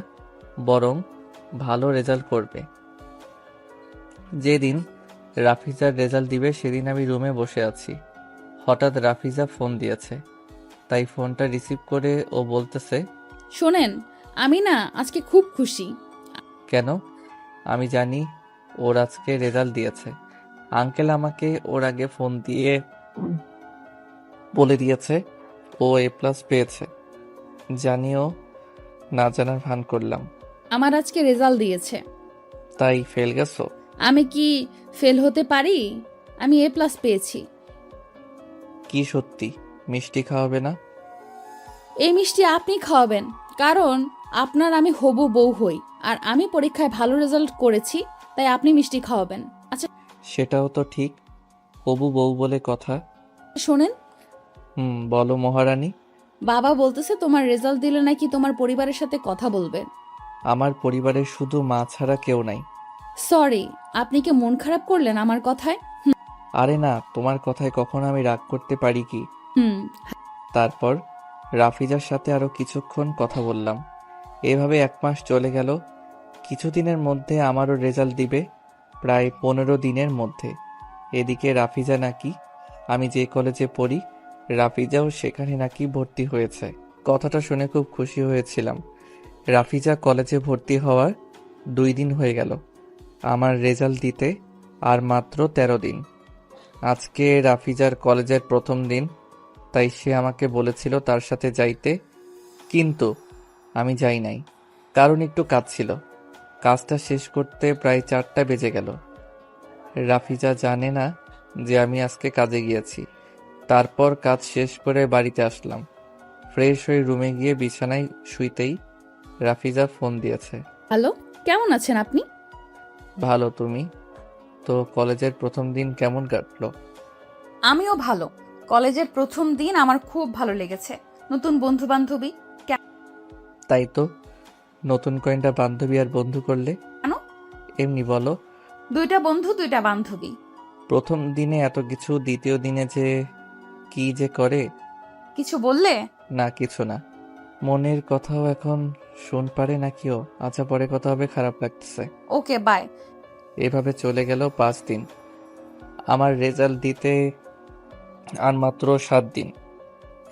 বরং ভালো রেজাল্ট করবে। যেদিন রাফিজার রেজাল্ট দিবে সেদিন আমি রুমে বসে আছি। হঠাৎ রাফিজা ফোন দিয়েছে, তাই ফোনটা রিসিভ করে ও বলতেছে, শোনেন, আমি না আজকে খুব খুশি। কেন? আমি জানি ওর আজকে রেজাল্ট দিয়েছে। আঙ্কেল আমাকে ওর আগে ফোন দিয়ে বলে দিয়েছে ও A+ পেয়েছে। জানিও না জানার ভান করলাম। আমার আজকে রেজাল্ট দিয়েছে। তাই ফেল গেছো? আমি কি ফেল হতে পারি? আমি A+ পেয়েছি। কি সত্যি? মিষ্টি খাওয়াবে না? এই মিষ্টি আপনি খাওয়াবেন, কারণ আপনার আমি হবু বউ হই, আর আমি পরীক্ষায় ভালো রেজাল্ট করেছি, তাই আপনি মিষ্টি খাওয়াবেন। আচ্ছা সেটাও তো ঠিক, হবু বউ বলে কথা। শোনেন, বলো মহারানী। বাবা বলতেছে তোমার রেজাল্ট দিলে নাকি তোমার পরিবারের সাথে কথা বলবেন। আমার পরিবারের শুধু মা ছাড়া কেউ নাই। সরি, আপনি কি মন খারাপ করলেন আমার কথায়? আরে না, তোমার কথায় কখনো আমি রাগ করতে পারি কি? হুম। তারপর রাফিজার সাথে আরো কিছুক্ষণ কথা বললাম। এভাবে 1 মাস চলে গেল। কিছুদিনের মধ্যে আমারও রেজাল্ট দিবে, প্রায় 15 দিনের মধ্যে। এদিকে রাফিজা নাকি, আমি যে কলেজে পড়ি রাফিজাও সেখানে নাকি ভর্তি হয়েছে। কথাটা শুনে খুব খুশি হয়েছিলাম। রাফিজা কলেজে ভর্তি হওয়ার 2 দিন হয়ে গেল। আমার রেজাল্ট দিতে আর মাত্র 13 দিন। আজকে রাফিজার কলেজের প্রথম দিন, তাই সে আমাকে বলেছিল তার সাথে যাইতে, কিন্তু আমি যাই নাই, কারণ একটু কাজ ছিল। কাজটা শেষ করতে প্রায় 4টা বেজে গেল। রাফিজা জানে না যে আমি আজকে কাজে গিয়েছি। তারপর কাজ শেষ করে বাড়িতে আসলাম। ফ্রেশ হয়ে রুমে গিয়ে বিছানায় শুইতেই রাফিজা ফোন দিয়েছে। হ্যালো, কেমন আছেন আপনি? ভালো, তুমি? তো কলেজের প্রথম দিন কেমন কাটলো? আমিও ভালো। কলেজের প্রথম দিন আমার খুব ভালো লেগেছে। নতুন বন্ধু বান্ধবী। তাই তো, নতুন কয়েকটা বান্ধবী আর বন্ধু করলে? কেন? এমনি বলো। 2টা বন্ধু 2টা বান্ধবী। প্রথম দিনে এত কিছু, দ্বিতীয় দিনে যে কি যে করে। কিছু বললে? না, কিছু না। মনের কথাও এখন শুন পারে নাকিও। আচ্ছা, পরে কথা হবে, খারাপ লাগতেছে। ওকে, বাই। এভাবে চলে গেল 5 দিন। আমার রেজাল্ট দিতে আর মাত্র 7 দিন।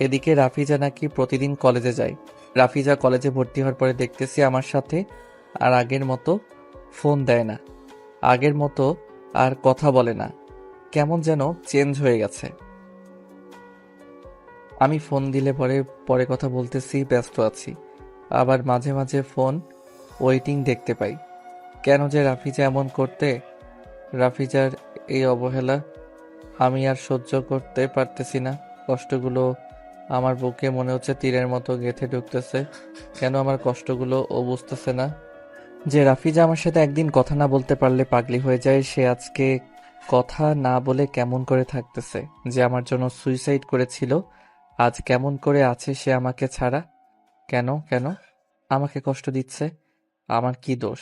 এদিকে রাফিজা নাকি প্রতিদিন কলেজে যায়। রাফিজা কলেজে ভর্তি হওয়ার পরে দেখতেছি আমার সাথে আর আগের মতো ফোন দেয় না, আগের মতো আর কথা বলে না, কেমন যেন চেঞ্জ হয়ে গেছে। আমি ফোন দিলে পরে কথা বলতেছি, ব্যস্ত আছি, আবার মাঝে মাঝে ফোন ওয়েটিং দেখতে পাই। কেন যে রাফিজা এমন করতে? রাফিজার এই অবহেলা আমি আর সহ্য করতে পারতেছি না। কষ্টগুলো আমার বুকে মনে হচ্ছে তীরের মতো গেঁথে ঢুকতেছে। কেন আমার কষ্টগুলো ও বুঝতেছে না? যে রাফিজা আমার সাথে একদিন কথা না বলতে পারলে পাগলি হয়ে যায়, সে আজকে কথা না বলে কেমন করে থাকতেছে। যে আমার জন্য সুইসাইড করেছিল, আজ কেমন করে আছে সে আমাকে ছাড়া। কেন কেন আমাকে কষ্ট দিচ্ছে? আমার কি দোষ?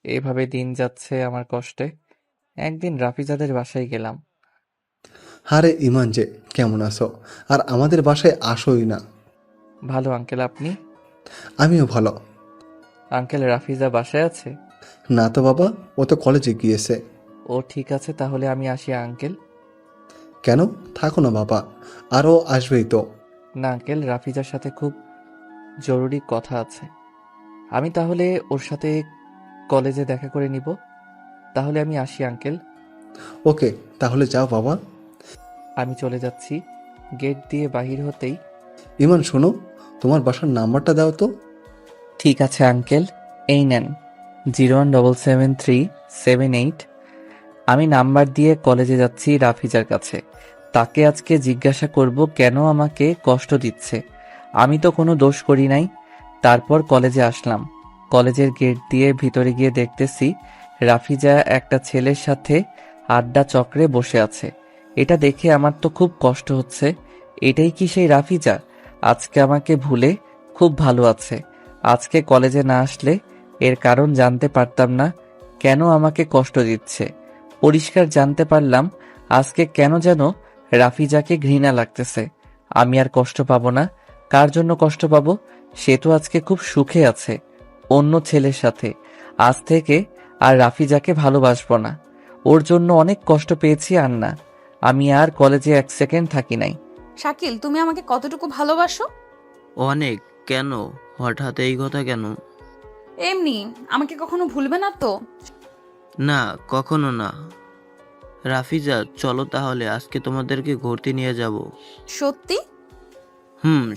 এভাবে দিন যাচ্ছে আমার কষ্টে। একদিন রাফিজাদের বাসায় গেলাম। আরে ইমান যে, কেমন আছো? আর আমাদের বাসায় আসোই না। ভালো আঙ্কেল, আপনি? আমিও ভালো। আঙ্কেল, রাফিজা বাসায় আছে? না তো বাবা, ও তো কলেজে গিয়েছে। ও ঠিক আছে, তাহলে আমি আসি আঙ্কেল। কেন? থাকো না বাবা, আরও আসবেই তো। না আঙ্কেল, রাফিজার সাথে খুব জরুরি কথা আছে। আমি তাহলে ওর সাথে কলেজে দেখা করে নিব। তাহলে আমি আসি আঙ্কেল। ওকে, তাহলে যাও বাবা। আমি চলে যাচ্ছি। গেট দিয়ে বাহির হতেই, ইমান শোনো, তোমার বাসার নাম্বারটা দাও তো। ঠিক আছে আঙ্কেল, এই নেন 0177378। আমি নাম্বার দিয়ে কলেজে যাচ্ছি রাফিজার কাছে। তাকে আজকে জিজ্ঞাসা করব কেন আমাকে কষ্ট দিচ্ছে। আমি তো কোনো দোষ করি নাই। তারপর কলেজে আসলাম। কলেজের গেট দিয়ে ভিতরে গিয়ে দেখতেছি রাফিজা একটা ছেলের সাথে আড্ডা চক্রে বসে আছে। এটা দেখে আমার তো খুব কষ্ট হচ্ছে। এটাই কি সেই রাফিজা আজকে আমাকে ভুলে খুব ভালো আছে? আজকে কলেজে না আসলে এর কারণ জানতে পারতাম না, কেন আমাকে কষ্ট দিচ্ছে। পরিষ্কার জানতে পারলাম আজকে কেন যেন রাফিজাকে ঘৃণা লাগতেছে। আমি আর কষ্ট পাবো না। কার জন্য কষ্ট পাবো? সে তো আজকে খুব সুখে আছে অন্য ছেলের সাথে। আজ থেকে আর রাফিজাকে ভালোবাসবো না। ওর জন্য অনেক কষ্ট পেয়েছি আর না। আমি আর কলেজে এক সেকেন্ড থাকি নাই। শাকিল, তুমি আমাকে কতটুকু ভালোবাসো? অনেক। কেন হঠাৎ এই কথা কেন? এমনি, আমাকে কখনো ভুলবে না তো? না, কখনো না। রাফিজা, চলো তাহলে আজকে তোমাদেরকে ঘুরতে নিয়ে যাব। সত্যি?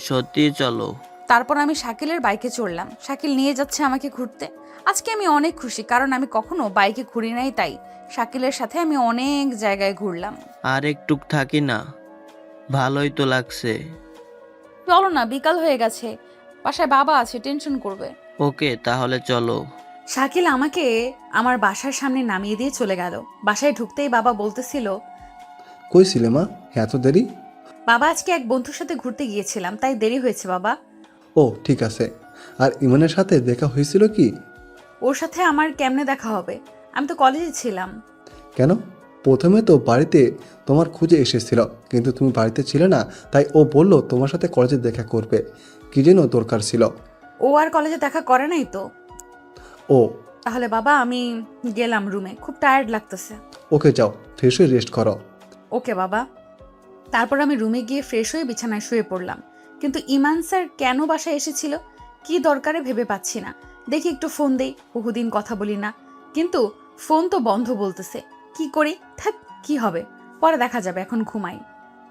সত্যি চলো। তারপর আমি শাকিলের বাইকে চড়লাম। শাকিল নিয়ে যাচ্ছে আমাকে ঘুরতে। আজকে আমি অনেক খুশি, কারণ আমি কখনো বাইকে ঘুরি নাই, তাই শাকিলের সাথে আমি অনেক জায়গায় ঘুরলাম। আর একটু থাকি না, ভালোই তো লাগছে। চলো না, বিকাল হয়ে গেছে, বাসায় বাবা আছে, টেনশন করবে। ওকে, তাহলে চলো। শাকিল আমাকে আমার বাসার সামনে নামিয়ে দিয়ে চলে গেল। বাসায় ঢুকতেই বাবা বলতেছিল, কই ছিলে মা, এত দেরি? বাবা আজকে এক বন্ধুর সাথে ঘুরতে গিয়েছিলাম, তাই দেরি হয়েছে বাবা। ও ঠিক আছে। আর ইমানের সাথে দেখা হয়েছিল কি? ওর সাথে আমার কেমনে দেখা হবে? আমি তো কলেজে ছিলাম। কেন? প্রথমে তো বাড়িতে তোমার খুঁজে এসেছিল, কিন্তু তুমি বাড়িতে ছিলে না, তাই ও বলল তোমার সাথে কলেজে দেখা করবে। কি যেন দরকার ছিল। ও আর কলেজে দেখা করে নাই তো। ও তাহলে বাবা, আমি গেলাম রুমে, খুব টায়ার্ড লাগতেছে। ওকে, যাও ফ্রেশ হয়ে রেস্ট করো। ওকে বাবা। তারপর আমি রুমে গিয়ে ফ্রেশ হয়ে বিছানায় শুয়ে পড়লাম। কিন্তু ইমান স্যার কেন বাসায় এসেছিল, কি দরকারে ভেবে পাচ্ছি না। দেখি একটু ফোন দেই, বহুদিন কথা বলি না, কিন্তু ফোন তো বন্ধ বলতেছে। কি করি? থাক, কি হবে, পরে দেখা যাবে, এখন ঘুমাই।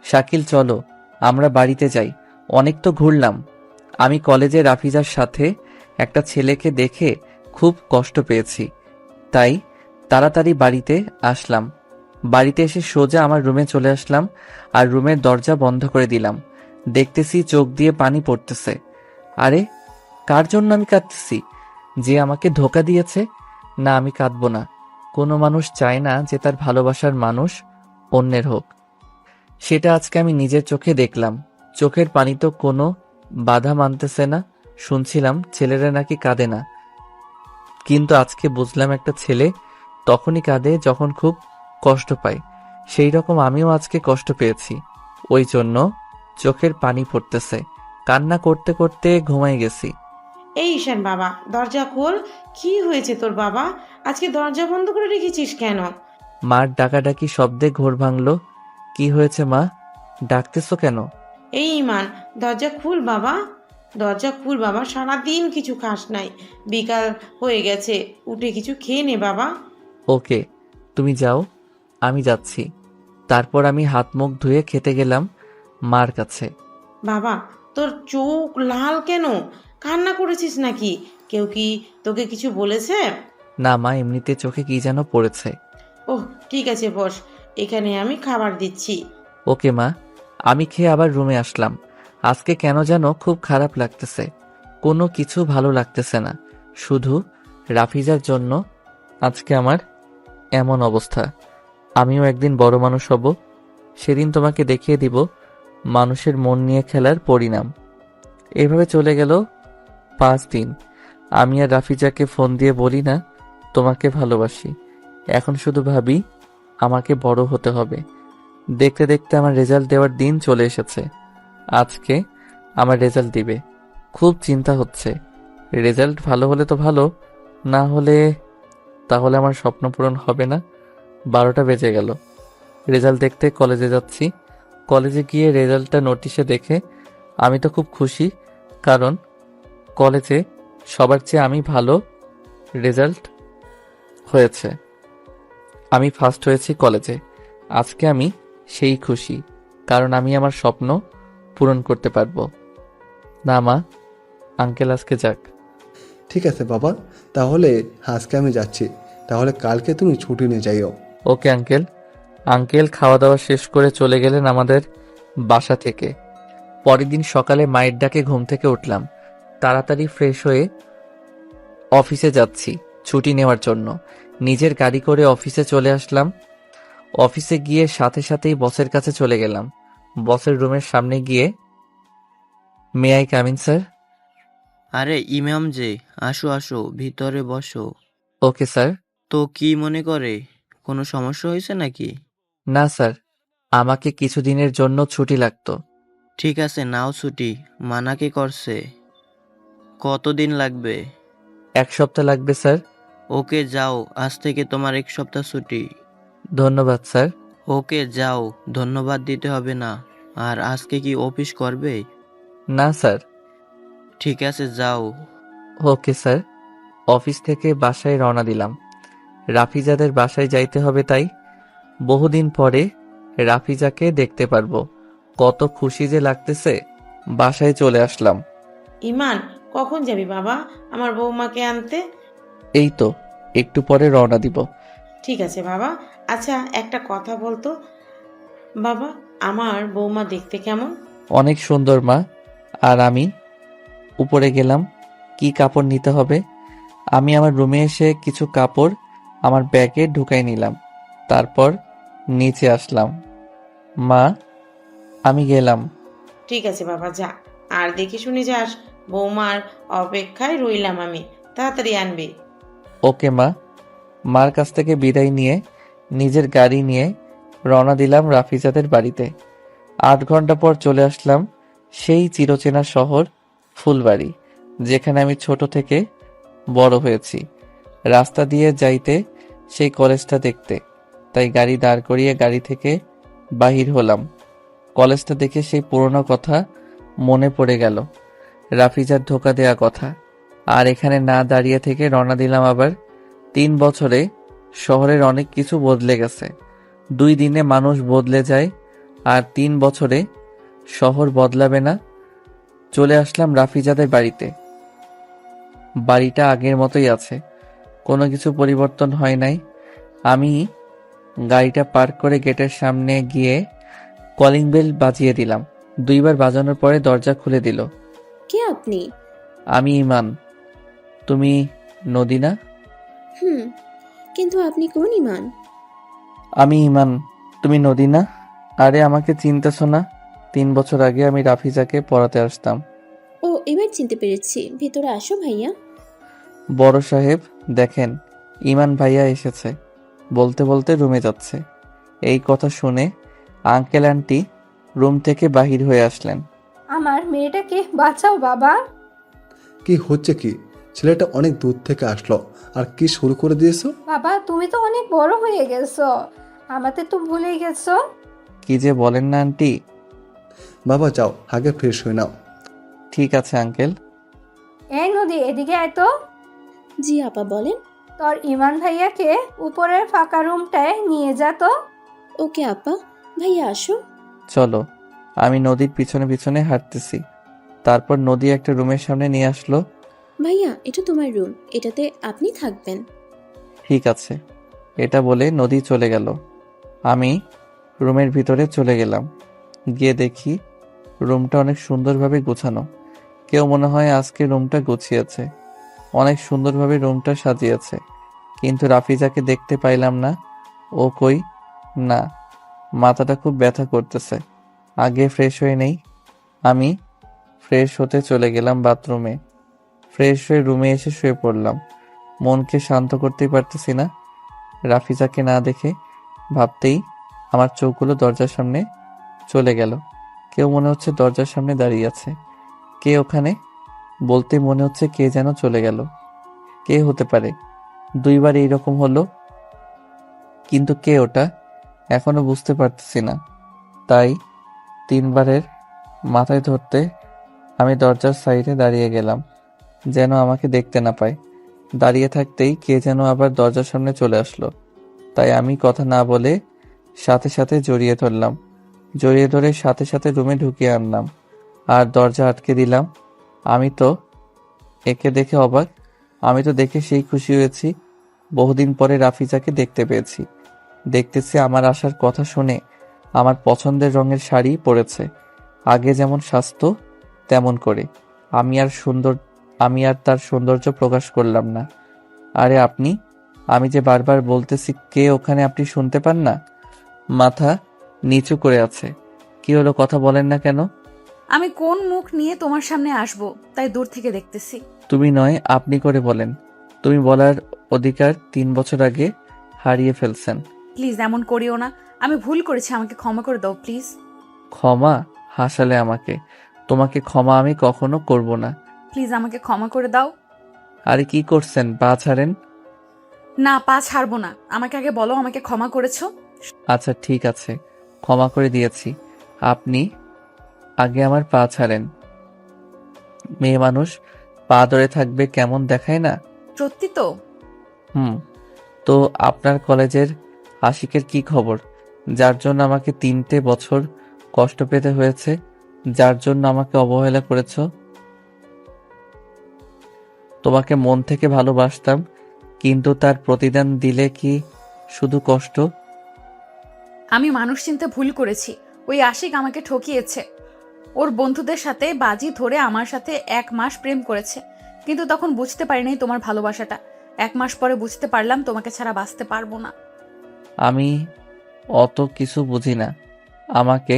শাকিল, চলো আমরা বাড়িতে যাই। অনেক তো ঘুরলাম। আমি কলেজে রাফিজার সাথে একটা ছেলেকে দেখে খুব কষ্ট পেয়েছি, তাই তাড়াতাড়ি বাড়িতে আসলাম। বাড়িতে এসে সোজা আমার রুমে চলে আসলাম আর রুমের দরজা বন্ধ করে দিলাম। দেখতেছি চোখ দিয়ে পানি পড়তেছে। আরে, কার জন্য আমি কাঁদতেছি? যে আমাকে ধোঁকা দিয়েছে? না, আমি কাঁদবো না। কোনো মানুষ চায় না যে তার ভালোবাসার মানুষ অন্যের হোক। সেটা আজকে আমি নিজের চোখে দেখলাম। চোখের পানি তো কোনো বাধা মানতেছে না। শুনছিলাম ছেলেরা নাকি কাঁদে না, কিন্তু আজকে বুঝলাম একটা ছেলে তখনই কাঁদে যখন খুব কষ্ট পায়। সেই রকম আমিও আজকে কষ্ট পেয়েছি, ওই জন্য চোখের পানি পড়তেছে। কান্না করতে করতে ঘুমাই গেছি। এই ঈশান বাবা, দরজা খোল। কি হয়েছে তোর বাবা? আজকে দরজা বন্ধ করে রেখেছিস কেন? মার ডাকাডাকি শব্দে ঘোর ভাঙলো। কি হয়েছে মা, ডাকতেছো কেন? এই ইমান, দরজা খুল বাবা, দরজা খুল বাবা। সারাদিন কিছু খাস নাই, বিকাল হয়ে গেছে, উঠে কিছু খেয়ে নে বাবা। ওকে, তুমি যাও, আমি যাচ্ছি। তারপর আমি হাত মুখ ধুয়ে খেতে গেলাম মার কাছে। বাবা, তোর চোখ লাল কেন? কান্না করেছিস নাকি? কেউ কি তোকে কিছু বলেছে? না মা, এমনিতে চোখে কি যেন পড়েছে। ওহ ঠিক আছে, বস, এখানে আমি খাবার দিচ্ছি। ওকে মা। আমি খেয়ে আবার রুমে আসলাম। আজকে কেন যেন খুব খারাপ লাগতেছে, কোনো কিছু ভালো লাগতেছে না। শুধু রাফিজার জন্য আজকে আমার এমন অবস্থা। আমিও একদিন বড় মানুষ হব, সেদিন তোমাকে দেখিয়ে দিব মানুষের মন নিয়ে খেলার পরিণাম। এভাবে চলে গেল 5 দিন। আমি আর রাফিজাকে ফোন দিয়ে বলি না তোমাকে ভালোবাসি। এখন শুধু ভাবি আমাকে বড় হতে হবে। দেখতে দেখতে আমার রেজাল্ট দেওয়ার দিন চলে এসেছে। আজকে আমার রেজাল্ট দিবে। খুব চিন্তা হচ্ছে। রেজাল্ট ভালো হলে তো ভালো, না হলে তাহলে আমার স্বপ্ন পূরণ হবে না। 12টা বেজে গেল। রেজাল্ট দেখতে কলেজে যাচ্ছি। কলেজে গিয়ে রেজাল্টটা নোটিশে দেখে আমি তো খুব খুশি, কারণ কলেজে সবার চেয়ে আমি ভালো রেজাল্ট হয়েছে। আমি ফার্স্ট হয়েছি কলেজে। আজকে আমি সেই খুশি, কারণ আমি আমার স্বপ্ন পূরণ করতে পারবো। না মা, আঙ্কেল আজকে যাক। ঠিক আছে বাবা, তাহলে আজকে আমি যাচ্ছি। তাহলে কালকে তুমি ছুটি নিয়ে যাইও। Okay uncle. আঙ্কেল খাওয়া দাওয়া শেষ করে চলে গেলেন আমাদের বাসা থেকে। পরের দিন সকালে মায়ের ডাকে ঘুম থেকে উঠলাম। তাড়াতাড়ি ফ্রেশ হয়ে অফিসে যাচ্ছি ছুটি নেওয়ার জন্য। নিজের গাড়ি করে অফিসে চলে আসলাম। অফিসে গিয়ে সাথে সাথেই বসের কাছে চলে গেলাম। বসের রুমের সামনে গিয়ে, may I come in sir? আরে ইমাম যে, আসো আসো, ভিতরে বসো। Okay sir. তো কি মনে করে, কোনো সমস্যা হয়েছে নাকি? না স্যার, আমাকে কিছুদিনের জন্য ছুটি লাগতো। ঠিক আছে, নাও ছুটি। মানা কি করছে? কতদিন লাগবে? 1 সপ্তাহ লাগবে স্যার। ওকে যাও, আজ থেকে তোমার 1 সপ্তাহ ছুটি। ধন্যবাদ স্যার। ওকে যাও, ধন্যবাদ দিতে হবে না। আর আজকে কি অফিস করবে? না স্যার। ঠিক আছে, যাও। Okay sir. অফিস থেকে বাসায় রওনা দিলাম। রাফিজাদের বাসায় যাইতে হবে, তাই বহুদিন পরে রাফিজাকে দেখতে পারবো। কত খুশি যে লাগতেছে। বাসায় চলে আসলাম। ইমান, কখন যাবি বাবা আমার বৌমাকে আনতে? এই তো একটু পরে রওনা দিব। ঠিক আছে বাবা। আচ্ছা, একটা কথা বলতো বাবা, আমার বৌমা দেখতে কেমন? অনেক সুন্দর মা। আর আমি উপরে গেলাম, কি কাপড় নিতে হবে। আমি আমার রুমে এসে কিছু কাপড় আমার ব্যাগে ঢুকাই নিলাম। তারপর নিচে আসলাম। মা, আমি গেলাম। ঠিক আছে বাবা, যা। আর দেখে শুনে যাস। বৌমার অপেক্ষায় রইলাম আমি। তাড়াতাড়ি আনবি। ওকে মা। মার কাছ থেকে বিদায় নিয়ে নিজের গাড়ি নিয়ে রওনা দিলাম রাফিজাদের বাড়িতে। 8 ঘন্টা পর চলে আসলাম সেই চিরচেনা শহর ফুলবাড়ি, যেখানে আমি ছোট থেকে বড় হয়েছি। রাস্তা দিয়ে যাইতে সেই কলেজটা দেখতে, তাই গাড়ি দাঁড় করিয়ে গাড়ি থেকে বাহির হলাম। কলেজটা দেখে সেই পুরনো কথা মনে পড়ে গেল, রাফিজার ধোকা দেয়া কথা। আর এখানে না দাঁড়িয়ে থেকে রওনা দিলাম আবার। 3 বছরে শহরের অনেক কিছু বদলে গেছে। 2 দিনে মানুষ বদলে যায়, আর 3 বছরে শহর বদলাবে না। চলে আসলাম রাফিজাদের বাড়িতে। বাড়িটা আগের মতোই আছে, কোনো কিছু পরিবর্তন হয় নাই। আমি গাড়িটা পার্ক করে গেটের সামনে গিয়ে কলিং বেল বাজিয়ে দিলাম। 2 বার বাজানোর পরে দরজা খুলে দিল। কে আপনি? আমি ইমান। তুমি নদী না? কিন্তু আপনি কোন ইমান? আমি ইমান, তুমি নদী না? আরে আমাকে চিনতেছ না? 3 বছর আগে আমি রাফিজাকে পড়াতে আসতাম। ও, এবার চিনতে পেরেছি। ভেতরে আসো ভাইয়া। বড় সাহেব দেখেন, ইমান ভাইয়া এসেছে। বলতে বলতে রুমে যাচ্ছে। এই কথা শুনে আঙ্কেল আন্টি রুম থেকে বাহির হয়ে আসলেন। আমার মেয়েটাকে বাঁচাও বাবা। কি হচ্ছে কি? ছেলেটা অনেক দূর থেকে আসলো, আর কি শুরু করে দিয়েছো? বাবা, তুমি তো অনেক বড় হয়ে গেছো, আমাদের তো ভুলে গেছো। কি যে বলেন না আন্টি। বাবা যাও, আগে ফ্রেশ হয়ে নাও। ঠিক আছে আঙ্কেল। এই নদী, এদিকে আয় তো। জি আপা, বলেন। তোর ইমান ভাইয়াকে উপরের ফাঁকা রুমটায় নিয়ে যা তো। ওকে আপা। ভাইয়া আসো। চলো। আমি নদীর পিছনে পিছনে হাঁটতেছি। তারপর নদী একটা রুমের সামনে নিয়ে আসলো। ভাইয়া, এটা তোমার রুম, এটাতে আপনি থাকবেন। ঠিক আছে, এটা বলে নদী চলে গেল। আমি রুমের ভিতরে চলে গেলাম। গিয়ে দেখি রুমটা অনেক সুন্দরভাবে গোছানো। কেউ মনে হয় আজকে রুমটা গুছিয়েছে। অনেক সুন্দরভাবে রুমটা সাজিয়েছে, কিন্তু রাফিজাকে দেখতে পাইলাম না। ও কই? না, মাথাটা খুব ব্যথা করতেছে। আগে ফ্রেশ হয়ে নেই। আমি ফ্রেশ হতে চলে গেলাম বাথরুমে। ফ্রেশ হয়ে রুমে এসে শুয়ে পড়লাম। মনকে শান্ত করতেই পারতেছি না। রাফিজাকে না দেখে ভাবতেই আমার চোখগুলো দরজার সামনে চলে গেল। কেউ মনে হচ্ছে দরজার সামনে দাঁড়িয়ে আছে। কে ওখানে? বলতে মনে হচ্ছে কে যেন চলে গেল। কে হতে পারে? 2 বার এইরকম হলো, কিন্তু কে ওটা এখনো বুঝতে পারতেছি না। তাই 3 বারের মাথায় ধরতে আমি দরজার সাইডে দাঁড়িয়ে গেলাম, যেন আমাকে দেখতে না পায়। দাঁড়িয়ে থাকতেই কে যেন আবার দরজার সামনে চলে আসলো। তাই আমি কথা না বলে সাথে সাথে জড়িয়ে ধরলাম। জড়িয়ে ধরে সাথে সাথে রুমে ঢুকিয়ে আনলাম আর দরজা আটকে দিলাম। আমি তো একে দেখে অবাক। আমি তো দেখে সেই খুশি হয়েছি, বহুদিন পরে রাফিজাকে দেখতে পেয়েছি। দেখতেছি আমার আসার কথা শুনে আমার পছন্দের রঙের শাড়ি পরেছে, আগে যেমন স্বাস্থ্য তেমন করে। আমি আর তার সৌন্দর্য প্রকাশ করলাম না। আরে আপনি, আমি যে বারবার বলতেছি কে ওখানে, আপনি শুনতে পান না? মাথা নিচু করে আছে। কি হলো, কথা বলেন না কেন? আমি কোন মুখ নিয়ে তোমার সামনে আসব, তাই দূর থেকে দেখতেছি। তুমি নয়, আপনি করে বলেন। তুমি বলার অধিকার 3 বছর আগে হারিয়ে ফেলছেন। প্লিজ এমন করিও না, আমি ভুল করেছি, আমাকে ক্ষমা করে দাও প্লিজ। ক্ষমা? হাসালে আমাকে। তোমাকে ক্ষমা আমি কখনো করব না। প্লিজ আমাকে ক্ষমা করে দাও। আরে কি করছেন, পা ছাড়েন। না, পা ছাড়বো না, আমাকে আগে বলো আমাকে ক্ষমা করেছো। আচ্ছা ঠিক আছে, ক্ষমা করে দিয়েছি। আপনি আগে আমার পা ছাড়েন। মেয়ে মানুষ পা ধরে থাকবে, কেমন দেখায় না? সত্যি তো? তো আপনার কলেজের আশিকের কি খবর, যার জন্য আমাকে 3টে বছর কষ্ট পেতে হয়েছে, যার জন্য আমাকে অবহেলা করেছো? তোমাকে মন থেকে ভালোবাসতাম, কিন্তু তার প্রতিদান দিলে কি শুধু কষ্ট? আমি মানুষ চিনতে ভুল করেছি। ওই আশিক আমাকে ঠকিয়েছে। ওর বন্ধুদের সাথে বাজি ধরে আমার সাথে 1 মাস প্রেম করেছে, কিন্তু তখন বুঝতে পারিনি তোমার ভালোবাসাটা। 1 মাস পরে বুঝতে পারলাম তোমাকে ছাড়া বাঁচতে পারবো না। আমি অত কিছু বুঝি না। আমাকে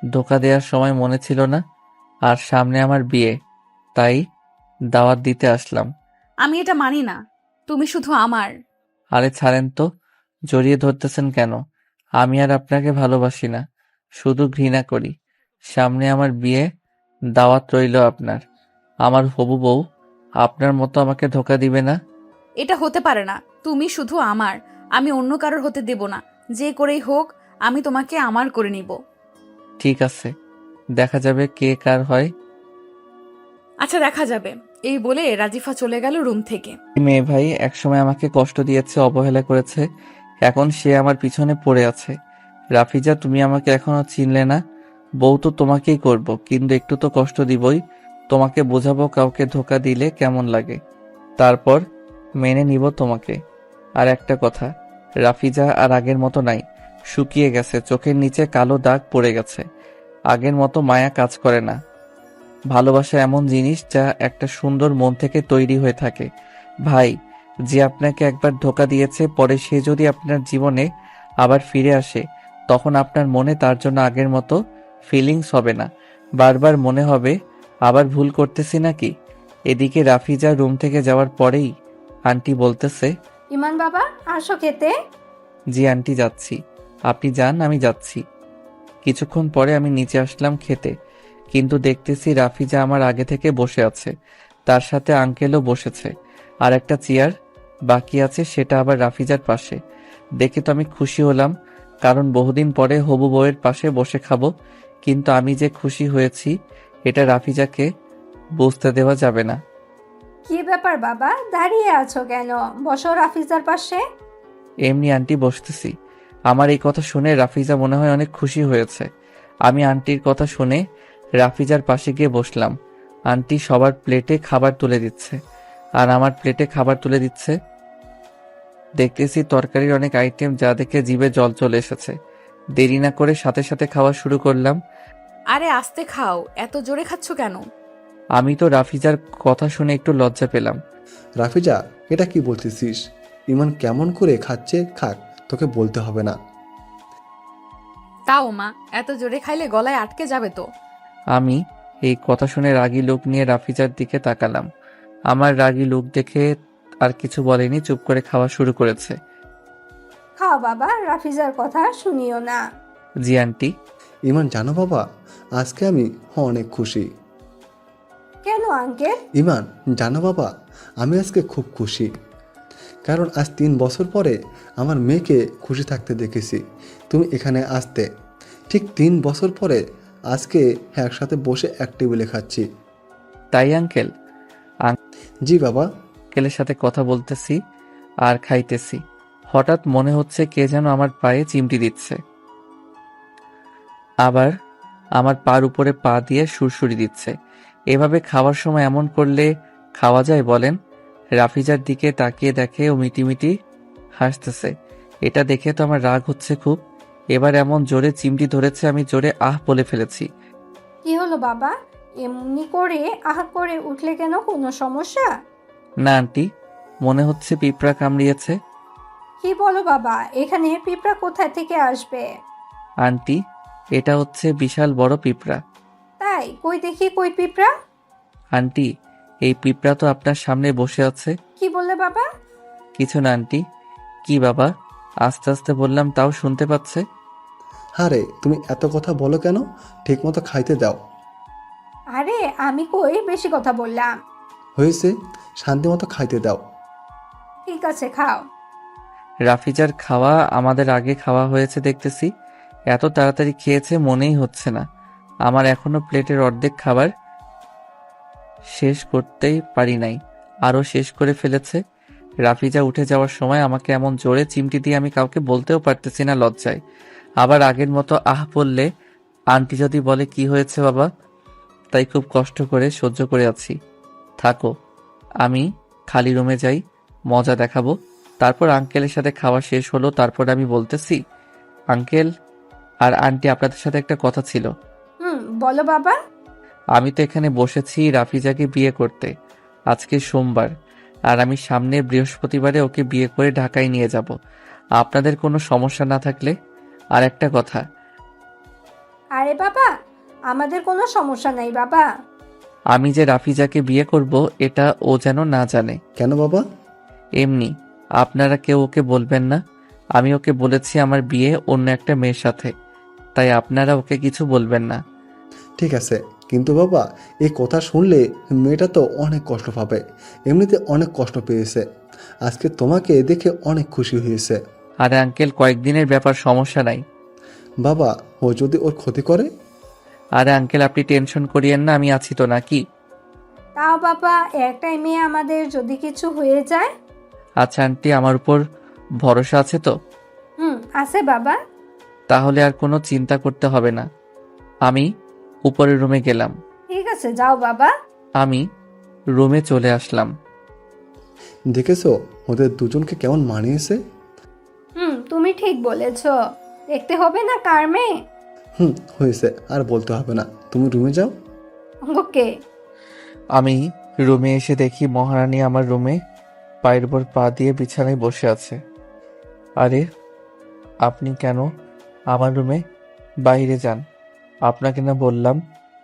ধোঁকা দেওয়ার সময় মনে ছিল না, আর সামনে আমার বিয়ে, তাই দাওয়াত দিতে আসলাম। আমি এটা মানি না, তুমি শুধু আমার। আরে ছাড়েন তো, জড়িয়ে ধরতেছেন কেন? আমি আর আপনাকে ভালোবাসি না, শুধু ঘৃণা করি। সামনে আমার বিয়ে, দাওয়াত রইল আপনার। আমার হবু বউ আপনার মতো আমাকে ধোঁকা দিবে না। এটা হতে পারে না, তুমি শুধু আমার, আমি অন্য কারোর হতে দেব না। যে করেই হোক আমি তোমাকে আমার করে নিব। ঠিক আছে, দেখা যাবে কে কার হয়। আচ্ছা দেখা যাবে। এই বলে রাজিফা চলে গেল রুম থেকে। মেয়ে ভাই একসময় আমাকে কষ্ট দিয়েছে, অবহেলা করেছে, এখন সে আমার পিছনে পড়ে আছে। রাফিজা, তুমি আমাকে এখনো চিনলে না। বউ তো তোমাকেই করব, কিন্তু একটু তো কষ্ট দিবই। তোমাকে বোঝাবো কাউকে ধোকা দিলে কেমন লাগে, তারপর মেনে নিব তোমাকে। আর একটা কথা, রাফিজা আর আগের মতো নাই, শুকিয়ে গেছে, চোখের নিচে কালো দাগ পড়ে গেছে, আগের মতো মায়া কাজ করে না। ভালোবাসা এমন জিনিস যা একটা সুন্দর মন থেকে তৈরি হয়ে থাকে। ভাই, যে আপনাকে একবার ধোকা দিয়েছে, পরে সে যদি আপনার জীবনে আবার ফিরে আসে, তখন আপনার মনে তার জন্য আগের মতো ফিলিংস হবে না। বারবার মনে হবে আবার ভুল করতেছি নাকি। এদিকে রাফিজা রুম থেকে যাওয়ার পরেই আন্টি বলতেছে, ইমান বাবা আসো খেতে। জি আন্টি যাচ্ছি। আপনি যান, আমি যাচ্ছি। কিছুক্ষণ পরে আমি নিচে আসলাম খেতে, কিন্তু দেখতেছি রাফিজা আমার আগে থেকে বসে আছে, তার সাথে আঙ্কেলও বসেছে, আর একটা চেয়ার বাকি আছে, সেটা আবার রাফিজার পাশে। দেখে তো আমি খুশি হলাম, কারণ বহুদিন পরে হবু বউয়ের পাশে বসে খাবো। কিন্তু আমি যে খুশি হয়েছি এটা রাফিজাকে বুঝতে দেওয়া যাবে না। কি ব্যাপার বাবা, দাঁড়িয়ে আছো কেন? বসো রাফিজার পাশে। এমনি আন্টি বসতেছি। আমার এই কথা শুনে রাফিজা মনে হয় অনেক খুশি হয়েছে। আমি আন্টির কথা শুনে রাফিজার পাশে গিয়ে বসলাম। আন্টি সবার প্লেটে খাবার তুলে দিচ্ছে, আর আমার প্লেটে খাবার তুলে দিচ্ছে। দেখতেছি তরকারির অনেক আইটেম, যা দেখে জিভে জল চলে এসেছে। দেরি না করে সাথে সাথে খাওয়া শুরু করলাম। আরে আস্তে খাও, এত জোরে খাচ্ছ কেন? আমি তো রাফিজার কথা শুনে একটু লজ্জা পেলাম। রাফিজা, এটা কি বলতেছিস? ইমান কেমন করে খাচ্ছে খাক, তোকে বলতে হবে না। তাও মা, এত জোরে খাইলে গলায় আটকে যাবে তো। আমি এই কথা শুনে রাগী লোক নিয়ে রাফিজার দিকে তাকালাম। আমার রাগী লোক দেখে আর কিছু বলেনি, চুপ করে খাওয়া শুরু করেছে। খাও বাবা, রাফিজার কথা শুনিও না। জি আন্টি। ইমান, জানো বাবা, আজকে আমি অনেক খুশি। কেন আঙ্কেল? ইমান, জানো বাবা, আমি আজকে খুব খুশি, কারণ আজ 3 বছর পরে আমার মেয়েকে খুশি থাকতে দেখেছি। তুমি এখানে আসতে ঠিক 3 বছর পরে আজকে একসাথে বসে এক টেবিলে খাচ্ছি। তাই আঙ্কেল? জি বাবা। আঙ্কেলের সাথে কথা বলতেছি আর খাইতেছি, হঠাৎ মনে হচ্ছে কে যেন আমার পায়ে চিমটি দিচ্ছে, আবার আমার পার উপরে পা দিয়ে সুরসুরি দিচ্ছে। এভাবে খাওয়ার সময় এমন করলে খাওয়া যায় বলেন? রাফিজার দিকে তাকিয়ে দেখে ও মিটিমিটি হাসতেছে। এটা দেখে তো আমার রাগ হচ্ছে খুব। এবার এমন জোরে চিমটি ধরেছে, আমি জোরে আহ বলে ফেলেছি। কি হলো বাবা, এমনি করে আহ করে উঠলে কেন? কোনো সমস্যা? না আন্টি, মনে হচ্ছে পিঁপড়া কামড়িয়েছে। কি বলো বাবা, এখানে পিঁপড়া কোথায় থেকে আসবে? আন্টি, এটা হচ্ছে বিশাল বড় পিঁপড়া। তাই? কই দেখি, কই পিঁপড়া? আন্টি, এই পিঁপড়া তো আপনার সামনে বসে আছে। কি বললে বাবা? কিছু না আন্টি। কি বাবা? আস্তে আস্তে বললাম, তাও শুনতে পাচ্ছে। আরে তুমি এত কথা বলো কেন? ঠিক মতো খাইতে দাও। আরে আমি কই বেশি কথা বললাম? হয়েছে, শান্তি মতো খাইতে দাও। ঠিক আছে, খাও। রাফিজার খাওয়া আমাদের আগে খাওয়া হয়েছে দেখতেছি। এত তাড়াতাড়ি খেয়েছে মনেই হচ্ছে না। আমার এখনো প্লেটের অর্ধেক খাবার শেষ করতেই পারি নাই, আরও শেষ করে ফেলেছে। রাফিজা উঠে যাওয়ার সময় আমাকে এমন জোরে চিমটি দিয়ে আমি কাউকে বলতেও পারতেছি না লজ্জায়। আবার আগের মতো আহ বললে আন্টি যদি বলে কি হয়েছে বাবা, তাই খুব কষ্ট করে সহ্য করে আছি। থাকো, আমি খালি রুমে যাই, মজা দেখাবো। তারপর আঙ্কেলের সাথে খাওয়া শেষ হলো। তারপর আমি বলতেছি, আঙ্কেল আর আন্টি, আপনাদের সাথে একটা কথা ছিল। বলো বাবা। আমি তো এখানে বসেছি রাফিজাকে বিয়ে করতে। আজকে সোমবার, আর আমি সামনে বৃহস্পতিবারে ওকে বিয়ে করে ঢাকায় নিয়ে যাব। আপনাদের কোনো সমস্যা না থাকলে। আর একটা কথা। আরে বাবা, আমাদের কোনো সমস্যা নাই বাবা। আমি যে রাফিজাকে বিয়ে করব এটা ও যেন না জানে। কেন বাবা? এমনি, আপনারা কেউ ওকে বলবেন না। আমি ওকে বলেছি আমার বিয়ে অন্য একটা মেয়ের সাথে, তাই আপনারা ওকে কিছু বলবেন না। ঠিক আছে, কিন্তু বাবা এই কথা শুনলে মেয়েটা তো অনেক কষ্ট পাবে। এমনিতে অনেক কষ্ট পেয়েছে, আজকে তোমাকে দেখে অনেক খুশি হয়েছে। আরে আঙ্কেল, কয়েকদিনের ব্যাপার, সমস্যা নাই। বাবা, ও যদি ওর ক্ষতি করে? আরে আঙ্কেল, আপনি টেনশন করিয়েন না, আমি আছি তো নাকি? তাও বাবা, একটাই মেয়ে, আমাদের যদি কিছু হয়ে যায়? আচ্ছা আন্টি, আমার উপর ভরসা আছে তো? আছে বাবা। তাহলে আর কোনো চিন্তা করতে হবে না। আমি উপরের রুমে গেলাম। ঠিক আছে, যাও বাবা। আমি রুমে চলে আসলাম। দেখেছো ওদের দুজনকে কেমন মানিয়েছে? তুমি ঠিক বলেছ। দেখতে হবে না কার মেয়ে? হয়েছে, আর বলতে হবে না, তুমি রুমে যাও। ওকে। আমি রুমে এসে দেখি মহারানী আমার রুমে পায়ের উপর পা দিয়ে বিছানায় বসে আছে। আরে, আপনি কেন আমার রুমে? বাইরে যান। আপনাকে না বললাম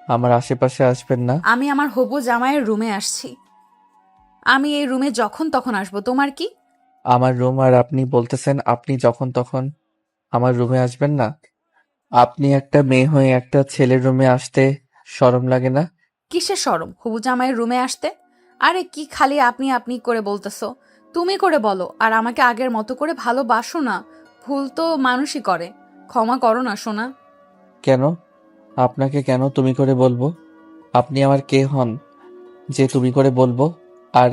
আমার আশেপাশে আসবেন না? আমি আমার হবু জামাইয়ের রুমে আসছি। আমি এই রুমে যখন তখন আসবো, তোমার কি? আমার রুম, আর আপনি বলতেছেন আপনি যখন তখন আমার রুমে আসবেন না? আপনি একটা মেয়ে হয়ে একটা ছেলের রুমে আসতে শরম লাগে না? কিসের শরম হবু জামাইয়ের রুমে আসতে? আরে কি খালি আপনি আপনি করে বলতেছো? তুমি করে বলো, আর আমাকে আগের মতো করে ভালোবাসো না। ভুল তো মানুষই করে, ক্ষমা করো না সোনা। কেন? আপনাকে কেন তুমি করে বলবো? আপনি আমার কে হন যে তুমি করে বলবো? আর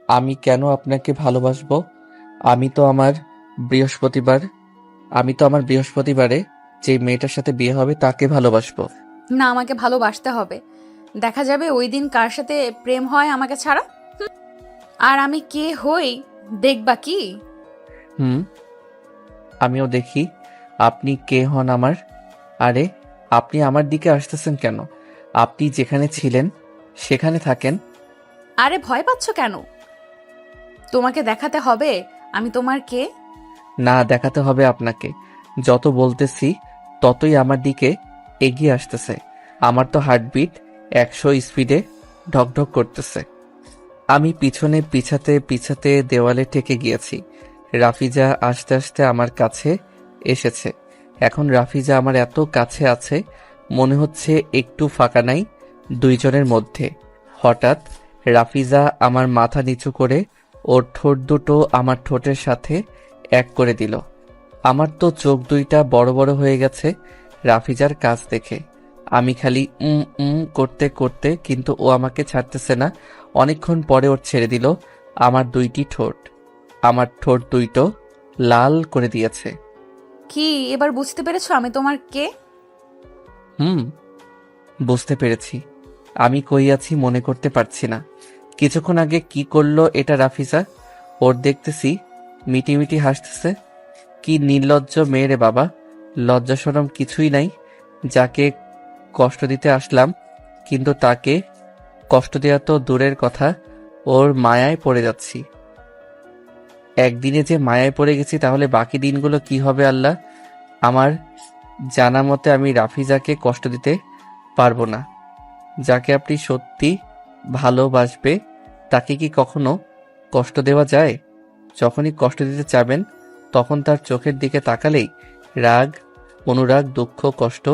আমি কেন আপনাকে ভালোবাসবো? আমি তো আমার বৃহস্পতিবারে যে মেয়েটার সাথে বিয়ে হবে তাকে ভালোবাসবো। না, আমাকে ভালোবাসতে হবে। দেখা যাবে ওই দিন কার সাথে প্রেম হয় আমাকে ছাড়া। আর আমি কে হই দেখবা কি? আমিও দেখি আপনি কে হন আমার। আরে, আপনি আমার দিকে আসতেছেন কেন? আপনি যেখানে ছিলেন সেখানে থাকেন। আরে ভয় পাচ্ছ কেন? তোমাকে দেখাতে হবে আমি তোমার কে? না, দেখাতে হবে আপনাকে। যত বলতেছি ততই আমার দিকে এগিয়ে আসতেছে। আমার তো হার্টবিট 100 স্পিডে ঢকঢক করতেছে। আমি পিছনে পিছাতে পিছাতে দেওয়ালে ঠেকে গিয়েছি। রাফিজা আস্তে আস্তে আমার কাছে এসেছে। এখন রাফিজা আমার এত কাছে আছে, মনে হচ্ছে একটু ফাঁকা নাই দুইজনের মধ্যে। হঠাৎ রাফিজা আমার মাথা নিচু করে ওর ঠোঁট দুটো আমার ঠোঁটের সাথে এক করে দিল। আমার তো চোখ দুইটা বড় বড় হয়ে গেছে রাফিজার কাজ দেখে। আমি খালি করতে করতে, কিন্তু ও আমাকে ছাড়তেছে না। অনেকক্ষণ পরে ওর ছেড়ে দিল আমার দুইটি ঠোঁট। আমার ঠোঁট দুইটো লাল করে দিয়েছে। কি এবার বুঝতে পেরেছো আমি তোমার কে? বুঝতে পেরেছি। আমি কই আছি মনে করতে পারছি না। কিছুক্ষণ আগে কি করলো এটা রাফিজা? ওর দেখতেছি মিটিমিটি হাসতেছে। কি নির্লজ্জ মেয়ে রে বাবা, লজ্জা শরম কিছুই নাই। যাকে কষ্ট দিতে আসলাম, কিন্তু তাকে কষ্ট দেওয়া তো দূরের কথা, ওর মায়ায় পড়ে যাচ্ছি। একদিনে যে মায়ায় পড়ে গেছি, তাহলে বাকি দিনগুলো কি হবে আল্লাহ? আমার জানা মতে আমি রাফিজাকে কষ্ট দিতে পারবো না। যাকে আপনি সত্যি ভালোবাসবে তাকে কি কখনো কষ্ট দেওয়া যায়? যখনই কষ্ট দিতে চাবেন তখন তার চোখের দিকে তাকালেই রাগ, অনুরাগ, দুঃখ, কষ্ট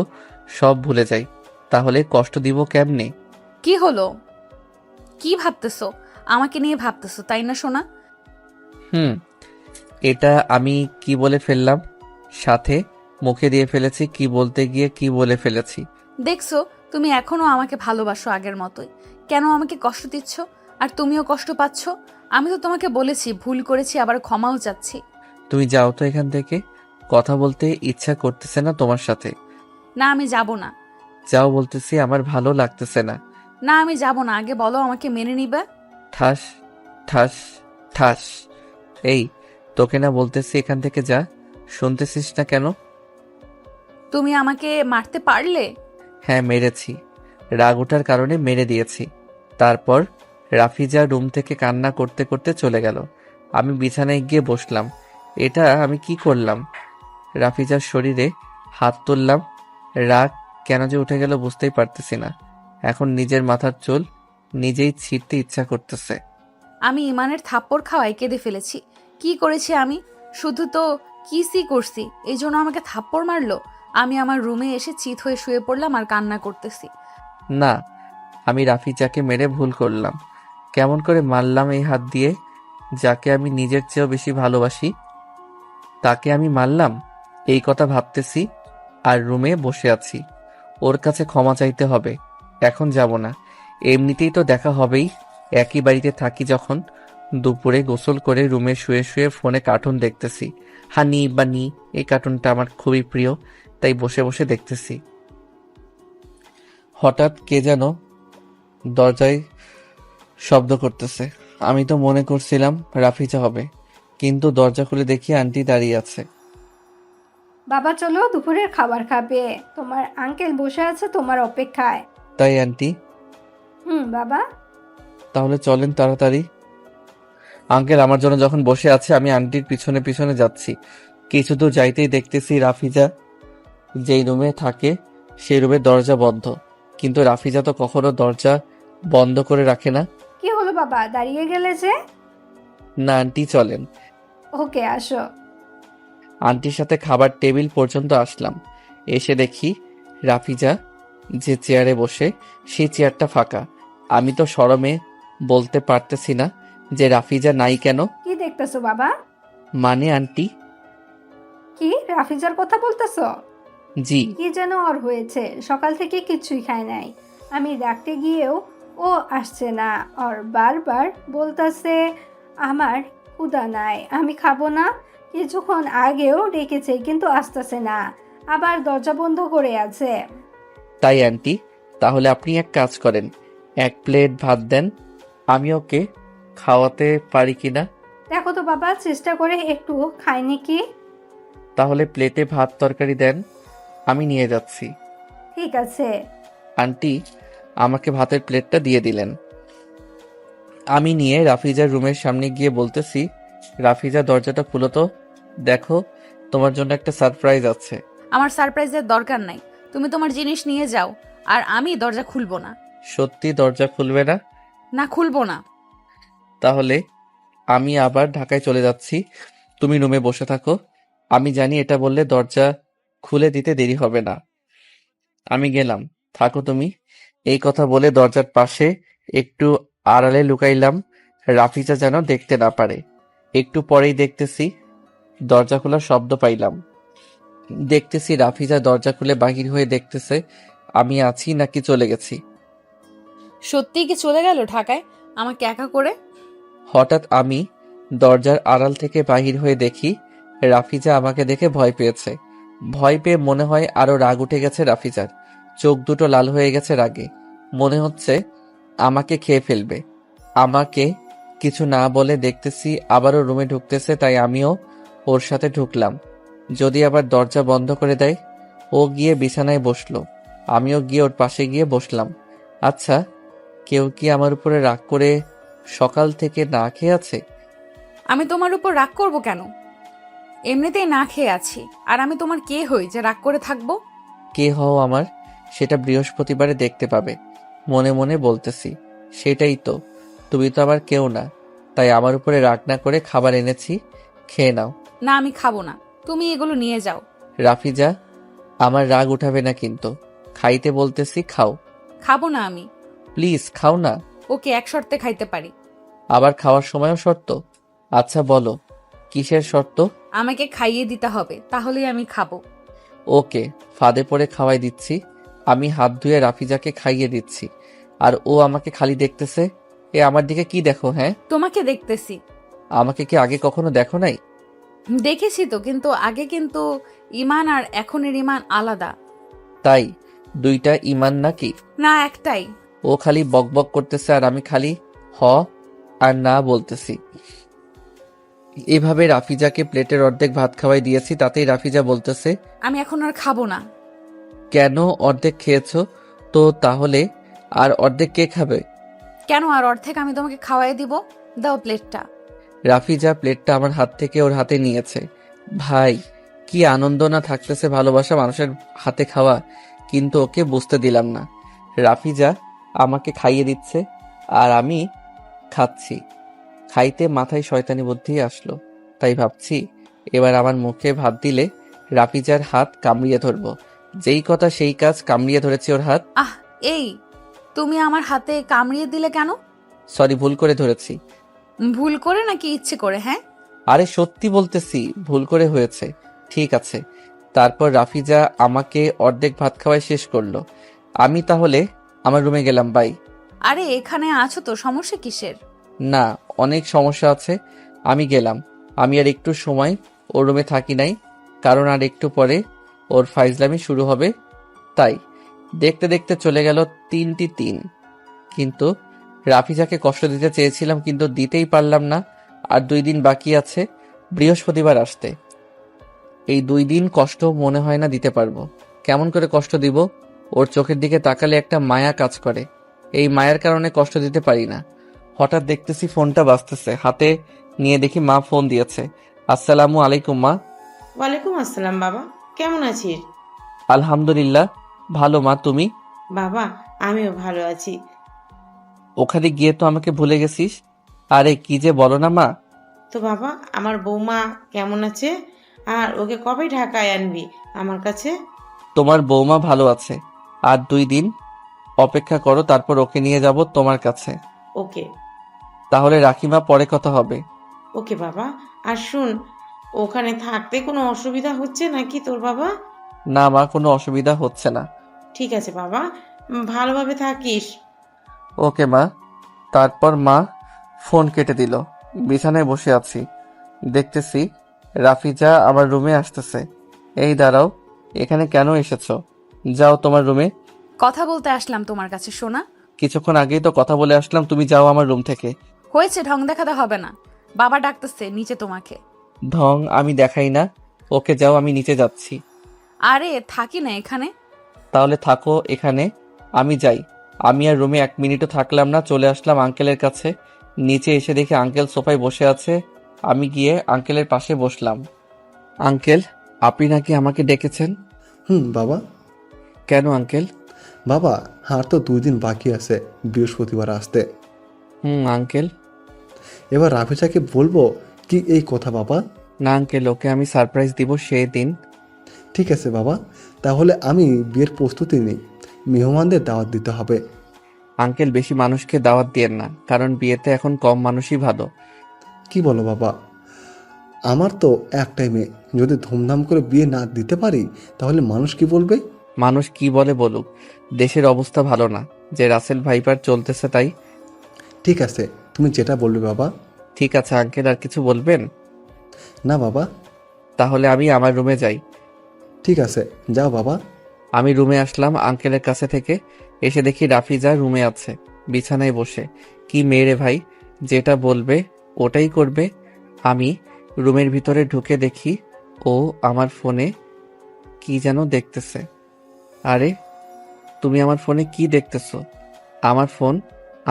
সব ভুলে যাই। তাহলে কষ্ট দিব কেমনে? কি হলো? কি ভাবতেছো? আমাকে নিয়ে ভাবতেছো তাই না সোনা? এটা আমি কি বলে ফেললাম? সাথে মুখে দিয়ে ফেলেছি, কি বলতে গিয়ে কি বলে ফেলেছি। দেখছো তুমি এখনো আমাকে ভালোবাসো আগের মতোই। কেন আমাকে কষ্ট দিচ্ছ? আর তুমিও কষ্ট পাচ্ছ। আমি তো তোমাকে বলেছি ভুল করেছি, আবার ক্ষমাও চাচ্ছি। তুমি যাও তো এখান থেকে। কথা বলতে ইচ্ছা করতেছে না তোমার সাথে। না আমি যাব না। যাও বলতেছি, আমার ভালো লাগতেছে না। না আমি যাব না, আগে বলো আমাকে মেনে নিবা? ঠাস ঠাস ঠাস। এই, তোকে না বলতেছি এখান থেকে যা, শুনতেছিস না কেন? তুমি আমাকে মারতে পারলে? হ্যাঁ, মেরেছি। রাগ ওঠার কারণে মেরে দিয়েছি। তারপর রাফিজা রুম থেকে কান্না করতে করতে চলে গেল। আমি বিছানায় গিয়ে বসলাম। এটা আমি কি করলাম? রাফিজার শরীরে হাত তুললাম। রাগ কেন যে উঠে গেল বুঝতেই পারতেছি না। এখন নিজের মাথার চুল নিজেই ছিঁড়তে ইচ্ছা করতেছে। আমি ইমানের থাপ্পড় খাওয়ায় কেঁদে ফেলেছি। কি করেছি আমি? শুধু তো কিসই করছি, এই জন্য আমাকে থাপ্পড় মারলো? আমি আমার রুমে এসে চিত হয়ে শুয়ে পড়লাম আর কান্না করতেছি। না, আমি রাফিজাকে মেরে ভুল করলাম। কেমন করে মারলাম এই হাত দিয়ে? যাকে আমি নিজের চেয়েও বেশি ভালোবাসি তাকে আমি মারলাম, এই কথা ভাবতেছি আর রুমে বসে আছি। ওর কাছে ক্ষমা চাইতে হবে। এখন যাব না, এমনিতেই তো দেখা হবেই। একই বাড়িতে থাকি যখন। দুপুরে গোসল করে রুমে শুয়ে শুয়ে ফোনে কার্টুন দেখতেছি। হানি বানি, এই কার্টুনটা আমার খুবই প্রিয়, তাই বসে বসে দেখতেছি। হঠাৎ কে যেন দরজায় শব্দ করতেছে। আমি তো মনে করছিলাম রাফিজা হবে, কিন্তু দরজা খুলে দেখি আন্টি দাঁড়িয়ে আছে। বাবা চলো দুপুরের খাবার খাবে, তোমার আঙ্কেল বসে আছে তোমার অপেক্ষায়। তাই আন্টি? বাবা। তাহলে চলেন তাড়াতাড়ি। আঙ্কেল আমার জন্য যখন বসে আছে, আমি আন্টির পিছনে পিছনে যাচ্ছি। কিছু দূর যাইতেই দেখতেছি রাফিজা যেই রুমে থাকে সেই রুমের দরজা বন্ধ। কিন্তু রাফিজা তো কখনো দরজা বন্ধ করে রাখে না। কি হলো বাবা, দাঁড়িয়ে গেলে যে? না আন্টি, চলেন। ওকে আসো। আন্টির সাথে খাবার টেবিল পর্যন্ত আসলাম। এসে দেখি রাফিজা যে চেয়ারে বসে সেই চেয়ারটা ফাঁকা। আমি তো শরমে বলতে পারতেছি না যে রাফিজা নাই কেন। কি দেখতেছো বাবা? মানে আন্টি? কি রাফিজার কথা বলতেছো? জি। কি যেন ওর হয়েছে, সকাল থেকে কিছুই খায় নাই। আমি ডাকতে গিয়েও ও আসছে না। ওর বারবার বলতেছে আমার ক্ষুধা নাই, আমি খাবো না। কিছুক্ষণ আগেও ডেকেছে কিন্তু আসতেছে না, আবার দরজা বন্ধ করে আছে। তাই আন্টি, তাহলে আপনি এক কাজ করেন, 1 প্লেট ভাত দেন, আমি ওকে খাওয়াতে পারি কিনা দেখো তো বাবা, চেষ্টা করে একটু খায়নি কি? তাহলে প্লেটে ভাত তরকারি দেন, আমি নিয়ে যাচ্ছি। ঠিক আছে। আন্টি আমাকে ভাতের প্লেটটা দিয়ে দিলেন। আমি নিয়ে রাফিজার রুমের সামনে গিয়ে বলতেছি, রাফিজা দরজাটা খুলো তো, দেখো তোমার জন্য একটা সারপ্রাইজ আছে। আমার সারপ্রাইজের দরকার নাই, তুমি তোমার জিনিস নিয়ে যাও, আর আমি দরজা খুলবো না। সত্যি দরজা খুলবে না? না, খুলবো না। তাহলে আমি আবার ঢাকায় চলে যাচ্ছি, তুমি রুমে বসে থাকো। আমি জানি এটা বললে দরজা খুলে দিতে দেরি হবে না। আমি গেলাম, থাকো তুমি। এই কথা বলে দরজার পাশে একটু আড়ালে লুকাইলাম, রাফিজা যেন দেখতে না পারে। একটু পরেই দেখতেছি দরজা খোলার শব্দ পাইলাম। দেখতেছি রাফিজা দরজা খুলে বাহির হয়ে দেখতেছে আমি আছি নাকি চলে গেছি। সত্যিই কি চলে গেল ঢাকায় আমাকে একা করে? হঠাৎ আমি দরজার আড়াল থেকে বাহির হয়ে দেখি রাফিজা আমাকে দেখে ভয় পেয়েছে। ভয় পেয়ে মনে হয় আরো রাগ উঠে গেছে রাফিজার। চোখ দুটো লাল হয়ে গেছে রাগে, মনে হচ্ছে আমাকে খেয়ে ফেলবে। আমাকে কিছু না বলে দেখতেছি আবারও রুমে ঢুকতেছে, তাই আমিও ওর সাথে ঢুকলাম। যদি আবার দরজা বন্ধ করে দেয়। ও গিয়ে বিছানায় বসলো, আমিও গিয়ে ওর পাশে গিয়ে বসলাম। আচ্ছা, কেউ কি আমার উপরে রাগ করে সকাল থেকে না খেয়ে আছে? আমি তোমার উপর রাগ করব কেন? এমনিতেই না খেয়ে আছি, আর আমি তোমার কে হই যে রাগ করে থাকবো? কে হও আমার সেটা বৃহস্পতিবারে দেখতে পাবে, মনে মনে বলতেছি। সেটাই তো, তুমি তো আবার কেউ না, তাই আমার উপরে রাগ না করে খাবার এনেছি, খেয়ে নাও। না, আমি খাবো না, তুমি এগুলো নিয়ে যাও। রাফিজা, আমার রাগ উঠাবে না কিন্তু, খাইতে বলতেছি, খাও। খাবো না আমি। প্লিজ খাও না। ওকে, এক শর্তে খাইতে পারি। আবার খাওয়ার সময়ও শর্ত? আচ্ছা বলো, কিসের শর্ত? আমাকে খাইয়ে দিতে হবে, তাহলেই আমি খাবো। ওকে, ফাঁদে পড়ে খাওয়াই দিচ্ছি। আমি হাত ধুয়ে রাফিজাকে খাইয়ে দিচ্ছি, আর ও আমাকে খালি দেখতেছে। এ আমার দিকে কি দেখো? হ্যাঁ, তোমাকে দেখতেছি। আমাকে কি আগে কখনো দেখো নাই? দেখেছি তো, কিন্তু আগে কিন্তু ইমান আর এখনের ইমান আলাদা। তাই দুইটা ইমান নাকি? না, একটাই। ও খালি বকবক করতেছে আর আমি খালি হ আর না বলতেছি। এভাবে রাফিজাকে প্লেটের অর্ধেক ভাত খাওয়াই দিয়েছি, তাতেই রাফিজা বলতেছে, আমি এখন আর খাবো না। কেন? অর্ধেক খেয়েছো তো, তাহলে আর অর্ধেক কে খাবে? কেন আর অর্ধেক আমি তোমাকে খাওয়াই দিব? দাও প্লেটটা। রাফিজা প্লেটটা আমার হাত থেকে ওর হাতে নিয়েছে। ভাই, কি আনন্দ না থাকতেছে ভালোবাসা মানুষের হাতে খাওয়া, কিন্তু ওকে বুঝতে দিলাম না। রাফিজা আমাকে খাইয়ে দিচ্ছে আর আমি খাচ্ছি। খাইতে মাথায় শয়তানি বুদ্ধি আসলো, তাই ভাবছি এবার আমার মুখে ভাত দিলে রাফিজার হাত কামড়িয়ে ধরবো। যেই কথা সেই কাজ, কামড়িয়ে ধরেছি ওর হাত। আহ, এই তুমি আমার হাতে কামড়িয়ে দিলে কেন? সরি, ভুল করে ধরেছি। ভুল করে নাকি ইচ্ছে করে? হ্যাঁ, আরে সত্যি বলতেছি, ভুল করে হয়েছে। ঠিক আছে। তারপর রাফিজা আমাকে অর্ধেক ভাত খাওয়াই শেষ করলো। আমি তাহলে আমার রুমে গেলাম। বাই। আরে এখানে আছো তো, সমস্যা কিসের? না, অনেক সমস্যা আছে। আমি গেলাম। আমি আর একটু সময় ওর রুমে থাকি নাই, কারণ আর একটু পরে ওর ফাইজলামি শুরু হবে। তাই দেখতে দেখতে চলে গেল 3টি 3। কিন্তু রাফিজাকে কষ্ট দিতে চেয়েছিলাম, কিন্তু দিতেই পারলাম না। আর 2 দিন বাকি আছে বৃহস্পতিবার আসতে। এই 2 দিন কষ্ট মনে হয় না দিতে পারবো। কেমন করে কষ্ট দিব? ওর চোখের দিকে তাকালে একটা মায়া কাজ করে, এই মায়ার কারণে কষ্ট দিতে পারি না। হঠাৎ দেখতেছি ফোনটা বাজতেছে, হাতে নিয়ে দেখি মা ফোন দিয়েছে। আসসালামু আলাইকুম মা। ওয়ালাইকুম আসসালাম বাবা, কেমন আছিস? আলহামদুলিল্লাহ ভালো মা, তুমি? বাবা, আমিও ভালো আছি। ওখানে গিয়ে তো আমাকে ভুলে গেছিস। আরে কি যে বলো না মা। তো বাবা, আমার বৌমা কেমন আছে? আর ওকে কবে ঢাকায় আনবি আমার কাছে? তোমার বৌমা ভালো আছে, আর 2 দিন অপেক্ষা করো, তারপর ওকে নিয়ে যাব তোমার কাছে। ওকে। তাহলে রাখি মা, পরে কথা হবে। ওকে বাবা। আর শুন, ওখানে থাকতে কোনো অসুবিধা হচ্ছে নাকি তোর বাবা? না মা, কোনো অসুবিধা হচ্ছে না। ঠিক আছে বাবা, ভালোভাবে থাকিস। ওকে মা। তারপর মা ফোন কেটে দিল। বিছানায় বসে আছি, দেখতেছি রাফিজা আমার রুমে আসতেছে। এই দাঁড়াও, এখানে কেন এসেছো? যাও তোমার রুমে। কথা বলতে আসলাম তোমার কাছে সোনা। কিছুক্ষণ আগেই তো কথা বলে আসলাম, তুমি যাও আমার রুম থেকে। হয়েছে, ঢং দেখাতে হবে না। বাবা ডাকতেছে নিচে তোমাকে। ঢং আমি দেখাই না। ওকে যাও, আমি নিচে যাচ্ছি। আরে থাকি না এখানে। তাহলে থাকো এখানে, আমি যাই। আমি আর রুমে 1 মিনিটও থাকলাম না, চলে আসলাম আঙ্কেলের কাছে। নিচে এসে দেখি আঙ্কেল সোফায় বসে আছে। আমি গিয়ে আঙ্কেলের পাশে বসলাম। আঙ্কেল, আপনি নাকি আমাকে ডেকেছেন? বাবা। কেন আঙ্কেল? বাবা, আর তো 2 দিন বাকি আছে বৃহস্পতিবার আসতে। আঙ্কেল। এবার রাফিজাকে বলবো কি এই কথা বাবা? না আঙ্কেল, ওকে আমি সারপ্রাইজ দিব সেই দিন। ঠিক আছে বাবা, তাহলে আমি বিয়ের প্রস্তুতি নিই। মেহমানদের দাওয়াত দিতে হবে। আঙ্কেল, বেশি মানুষকে দাওয়াত দিয়েন না, কারণ বিয়েতে এখন কম মানুষই ভালো। কি বলো বাবা? আমার তো একটাই মেয়ে, যদি ধুমধাম করে বিয়ে না দিতে পারি তাহলে মানুষ কি বলবে? মানুষ কি বলে বলুক, দেশের অবস্থা ভালো না, যে রাসেল ভাইপার চলতেছে তাই। ঠিক আছে, তুমি যেটা বলবে বাবা। ঠিক আছে আঙ্কেল, আর কিছু বলবেন? না বাবা। তাহলে আমি আমার রুমে যাই। ঠিক আছে, যাও বাবা। আমি রুমে আসলাম আঙ্কেলের কাছে থেকে। এসে দেখি রাফিজা রুমে আছে, বিছানায় বসে। কি মেয়ে রে ভাই, যেটা বলবে ওটাই করবে। আমি রুমের ভিতরে ঢুকে দেখি ও আমার ফোনে কি যেন দেখতেছে। আরে, তুমি আমার ফোনে কি দেখতেছো? আমার ফোন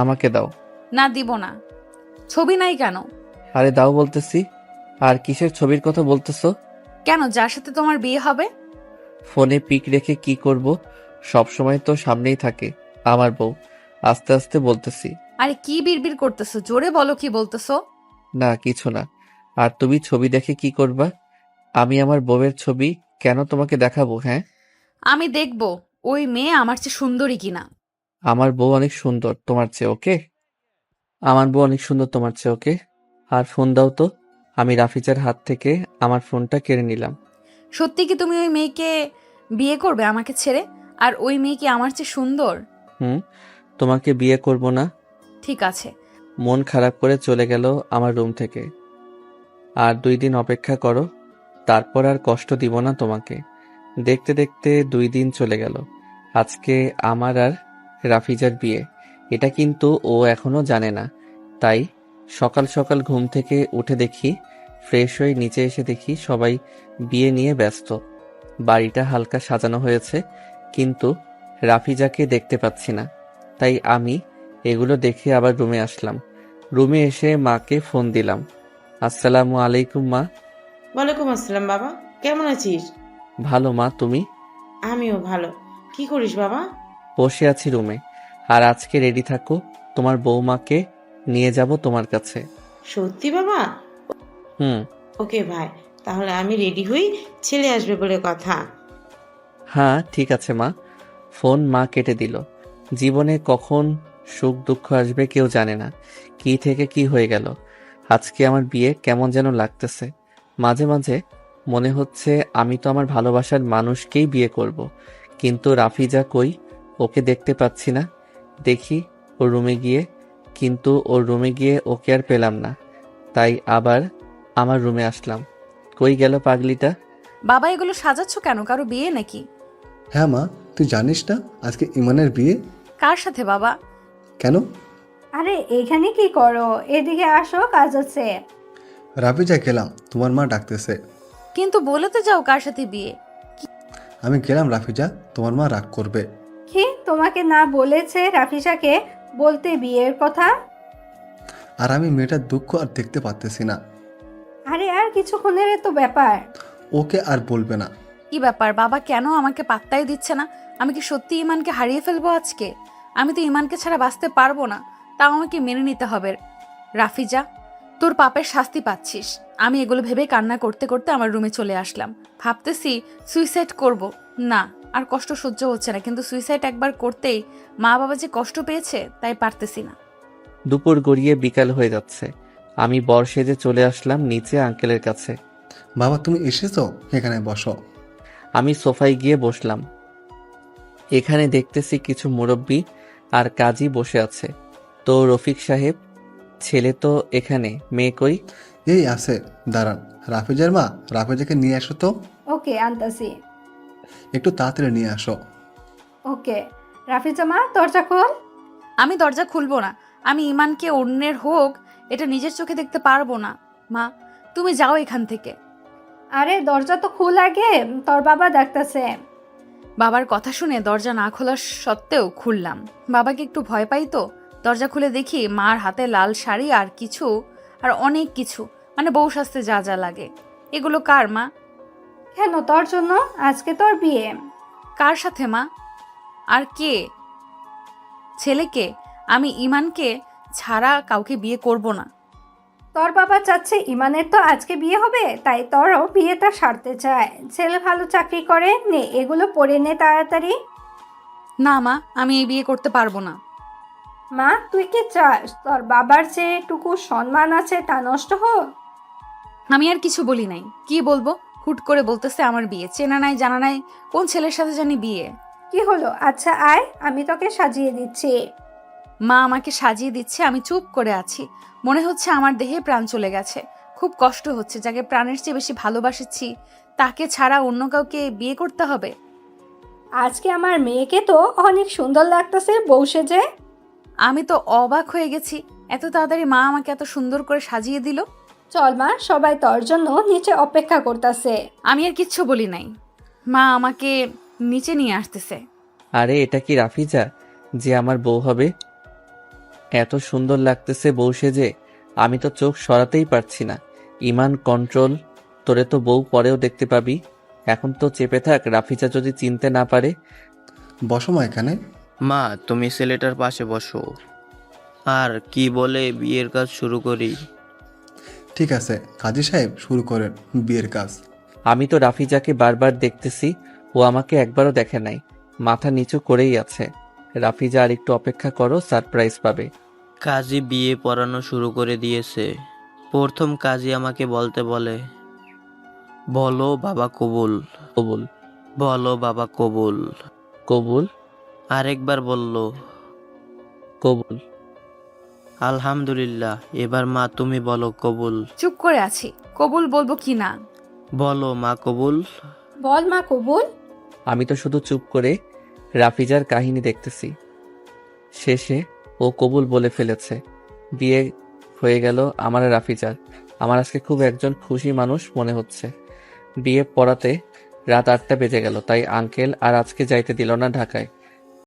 আমাকে দাও। না, দিব না। ছবি নাই কেন? আরে দাও বলতেছি। আর কিসের ছবির কথা বলতেছো? কেন, যার সাথে তোমার বিয়ে হবে? ফোনে পিক রেখে কি করব? সব সময় তো সামনেই থাকে আমার বউ। আস্তে আস্তে বলতেছি। আরে কি বিড়বিড় করতেছো? জোরে বলো, কি বলতেছো? না কিছু না। আর তুমি ছবি দেখে কি করবা? আমি আমার বউয়ের ছবি কেন তোমাকে দেখাবো? হ্যাঁ, আমি দেখবো ওই মেয়ে আমার চেয়ে সুন্দরী কিনা। আমার বউ অনেক সুন্দর তোমার চেয়ে, ওকে? আমার বউ অনেক সুন্দর তোমার চেয়ে, ওকে? আর ফোন দাও তো। আমি রাফিজার হাত থেকে আমার ফোনটা কেড়ে নিলাম। সত্যি কি তুমি ওই মেয়েকে বিয়ে করবে আমাকে ছেড়ে? আর ওই মেয়ে কি আমার চেয়ে সুন্দর? তোমাকে বিয়ে করব না। ঠিক আছে। মন খারাপ করে চলে গেল আমার রুম থেকে। আর 2 দিন অপেক্ষা করো, তারপর আর কষ্ট দিব না তোমাকে। দেখতে দেখতে 2 দিন চলে গেল। আজকে আমার আর রাফিজার বিয়ে, এটা কিন্তু ও এখনো জানে না। তাই সকাল সকাল ঘুম থেকে উঠে দেখি, ফ্রেশ হয়ে নিচে এসে দেখি সবাই বিয়ে নিয়ে ব্যস্ত। বাড়িটা হালকা সাজানো হয়েছে, কিন্তু রাফিজাকে দেখতে পাচ্ছি না। তাই আমি এগুলো দেখে আবার রুমে আসলাম। রুমে এসে মাকে ফোন দিলাম। আসসালামু আলাইকুম মা। ওয়ালাইকুম আসসালাম বাবা, কেমন আছিস? ভালো মা, তুমি? আমিও ভালো। কি করিস বাবা? বসে আছি রুমে। আর আজকে রেডি থাকো, তোমার বৌমাকে নিয়ে যাব তোমার কাছে। সত্যি বাবা? হুম। ওকে ভাই, তাহলে আমি রেডি হই, ছেলে আসবে বলে কথা। হ্যাঁ ঠিক আছে মা। ফোন মা কেটে দিল। জীবনে কখন সুখ দুঃখ আসবে কেউ জানে না, কি থেকে কি হয়ে গেল। আজকে আমার বিয়ে কেমন যেন লাগতেছে। মাঝে মাঝে মনে হচ্ছে আমি তো আমার ভালোবাসার মানুষকেই বিয়ে করব, কিন্তু রাফিজা কই, ওকে দেখতে পাচ্ছি না। দেখি ওর রুমে গিয়ে, কিন্তু ওর রুমে গিয়ে ওকে আর পেলাম না। তাই আবার আমার রুমে আসলাম। কই গেল পাগলিটা? বাবা, এগুলো সাজাচ্ছ কেন? কারো বিয়ে নাকি? হ্যাঁ মা, তুই জানিস না আজকে ইমানের বিয়ে? কার সাথে বাবা? কেন? আরে এখানে কি করো? এদিকে আসো, কাজ আছে। রাফিজা গেলাম, তোমার মা ডাকতেছে। কিন্তু বলে তো যাও কার সাথে বিয়ে। আমি গেলাম রাফিজা, তোমার মা রাগ করবে। কি তোমাকে না বলেছে রাফিসাকে বলতে বিয়ের কথা? আর আমি মেয়েটার দুঃখ আর দেখতে পারতেছি না। আরে আর কিছুক্ষণের তো ব্যাপার। ওকে আর বলবে না। কি ব্যাপার বাবা, কেন আমাকে পাত্তাই দিচ্ছে না? আমি কি সত্যি ইমানকে হারিয়ে ফেলবো আজকে? আমি তো ইমানকে ছাড়া বাঁচতে পারবো না, তাও আমাকে মেনে নিতে হবে। রাফিজা, তোর পাপের শাস্তি পাচ্ছিস। আমি এগুলো ভেবে কান্না করতে করতে আমার রুমে চলে আসলাম। ভাবতেছি সুইসাইড করব। না, আর কষ্ট সহ্য হচ্ছে না, কিন্তু সুইসাইড একবার করতেই মা বাবা যে কষ্ট পেয়েছে তাই পারতেছি না। দুপুর গড়িয়ে বিকাল হয়ে যাচ্ছে। আমি বর সেজে চলে আসলাম নিচে আঙ্কেলের কাছে। বাবা তুমি এসেছো, এখানে বসো। আমি সোফায় গিয়ে বসলাম। এখানে দেখতেছি কিছু মুরব্বি আর কাজী বসে আছে। তো রফিক সাহেব, ছেলে তো এখানে, মেয়ে কই? এই আছে, দাঁড়ান। রাফিজার মা, রাফিজাকে নিয়ে আসো তো। ওকে, আনতাছি। একটু তাড়াতাড়ি নিয়ে আসো। ওকে। রাফিজা মা, দরজা খোল। আমি দরজা খুলবো না। আমি ইমানকে অন্যের হোক এটা নিজের চোখে দেখতে পারবো না। মা, তুমি যাও এখান থেকে। আরে দরজা তো খোল আগে, তোর বাবা ডাকতেছে। বাবার কথা শুনে দরজা না খোলা সত্ত্বেও খুললাম। বাবাকে একটু ভয় পাই তো, দরজা খুলে দেখি মার হাতে লাল শাড়ি আর কিছু, আর অনেক কিছু, মানে বউ সাজতে যা যা লাগে। এগুলো কার মা? কেন তোর জন্য? আজকে তোর বিয়ে। কার সাথে মা? আর কে? ছেলেকে? আমি ইমানকে ছাড়া কাউকে বিয়ে করব না। তোর বাবা চাচ্ছে ইমানের তো আজকে বিয়ে হবে, তাই তোরও বিয়েটা সারতে চায়। ছেলে ভালো চাকরি করে, নে এগুলো পরে নে তাড়াতাড়ি। না মা, আমি এই বিয়ে করতে পারবো না। মা তুই কি চাস তোর বাবার যেটুকু সম্মান আছে তা নষ্ট হোক? আমি আর কিছু বলি নাই। কি বলবো? হুট করে বলতেছে আমার বিয়ে, চেনা নাই জানা নাই, কোন ছেলের সাথে জানি বিয়ে। কি হলো? আচ্ছা আয়, আমি তোকে সাজিয়ে দিচ্ছি। মা আমাকে সাজিয়ে দিচ্ছে, আমি চুপ করে আছি। মনে হচ্ছে আমার দেহে প্রাণ চলে গেছে। খুব কষ্ট হচ্ছে, যাকে প্রাণের চেয়ে বেশি ভালোবাসেছি তাকে ছাড়া অন্য কাউকে বিয়ে করতে হবে। আজকে আমার মেয়েকে তো অনেক সুন্দর লাগতেছে বউ সেজে। আমি তো অবাক হয়ে গেছি, এত তাড়াতাড়ি মা আমাকে এত সুন্দর করে সাজিয়ে দিল। চল মা, সবাই তোর জন্য নিচে অপেক্ষা করতেছে। আমি আর কিচ্ছু বলি নাই, মা আমাকে নিচে নিয়ে আসতেছে। আরে এটা কি রাফিজা যে আমার বউ হবে? এত সুন্দর লাগতেছে বউ সেজে, আমি তো চোখ সরাতেই পারছি না। ইমান কন্ট্রোল, তোরে তো বউ পরেও দেখতে পাবি। এখন তো চেপে থাক, রাফিজা যদি চিনতে না পারে। বসো মা এখানে। মা তুমি ছেলেটার পাশে বসো, আর কি বলে বিয়ের কাজ শুরু করি। ঠিক আছে কাজী সাহেব, শুরু করেন বিয়ের কাজ। আমি তো রাফিজাকে বারবার দেখতেছি, ও আমাকে একবারও দেখে নাই, মাথা নিচু করেই আছে। রাফিজা আর একটু অপেক্ষা করো, সারপ্রাইজ পাবে। কাজী বিয়ে পড়ানো শুরু করে দিয়েছে। প্রথম কাজী আমাকে বলতে বলে, বলো বাবা কবুল, কবুল। বলো বাবা কবুল। কবুল। আরেকবার বলল, কবুল। আলহামদুলিল্লাহ। এবার মা তুমি বলো কবুল। চুপ করে আছি, কবুল বলবো কি না। বলো মা কবুল। বল মা কবুল। আমি তো শুধু চুপ করে রাফিজার কাহিনী দেখতেছি। শেষে ও কবুল বলে ফেলেছে। বিয়ে হয়ে গেল আমার আর রাফিজার। আমার আজকে খুব একজন খুশি মানুষ মনে হচ্ছে। বিয়ে পড়াতে রাত 8টা বেজে গেল, তাই আঙ্কেল আর আজকে যাইতে দিল না ঢাকায়।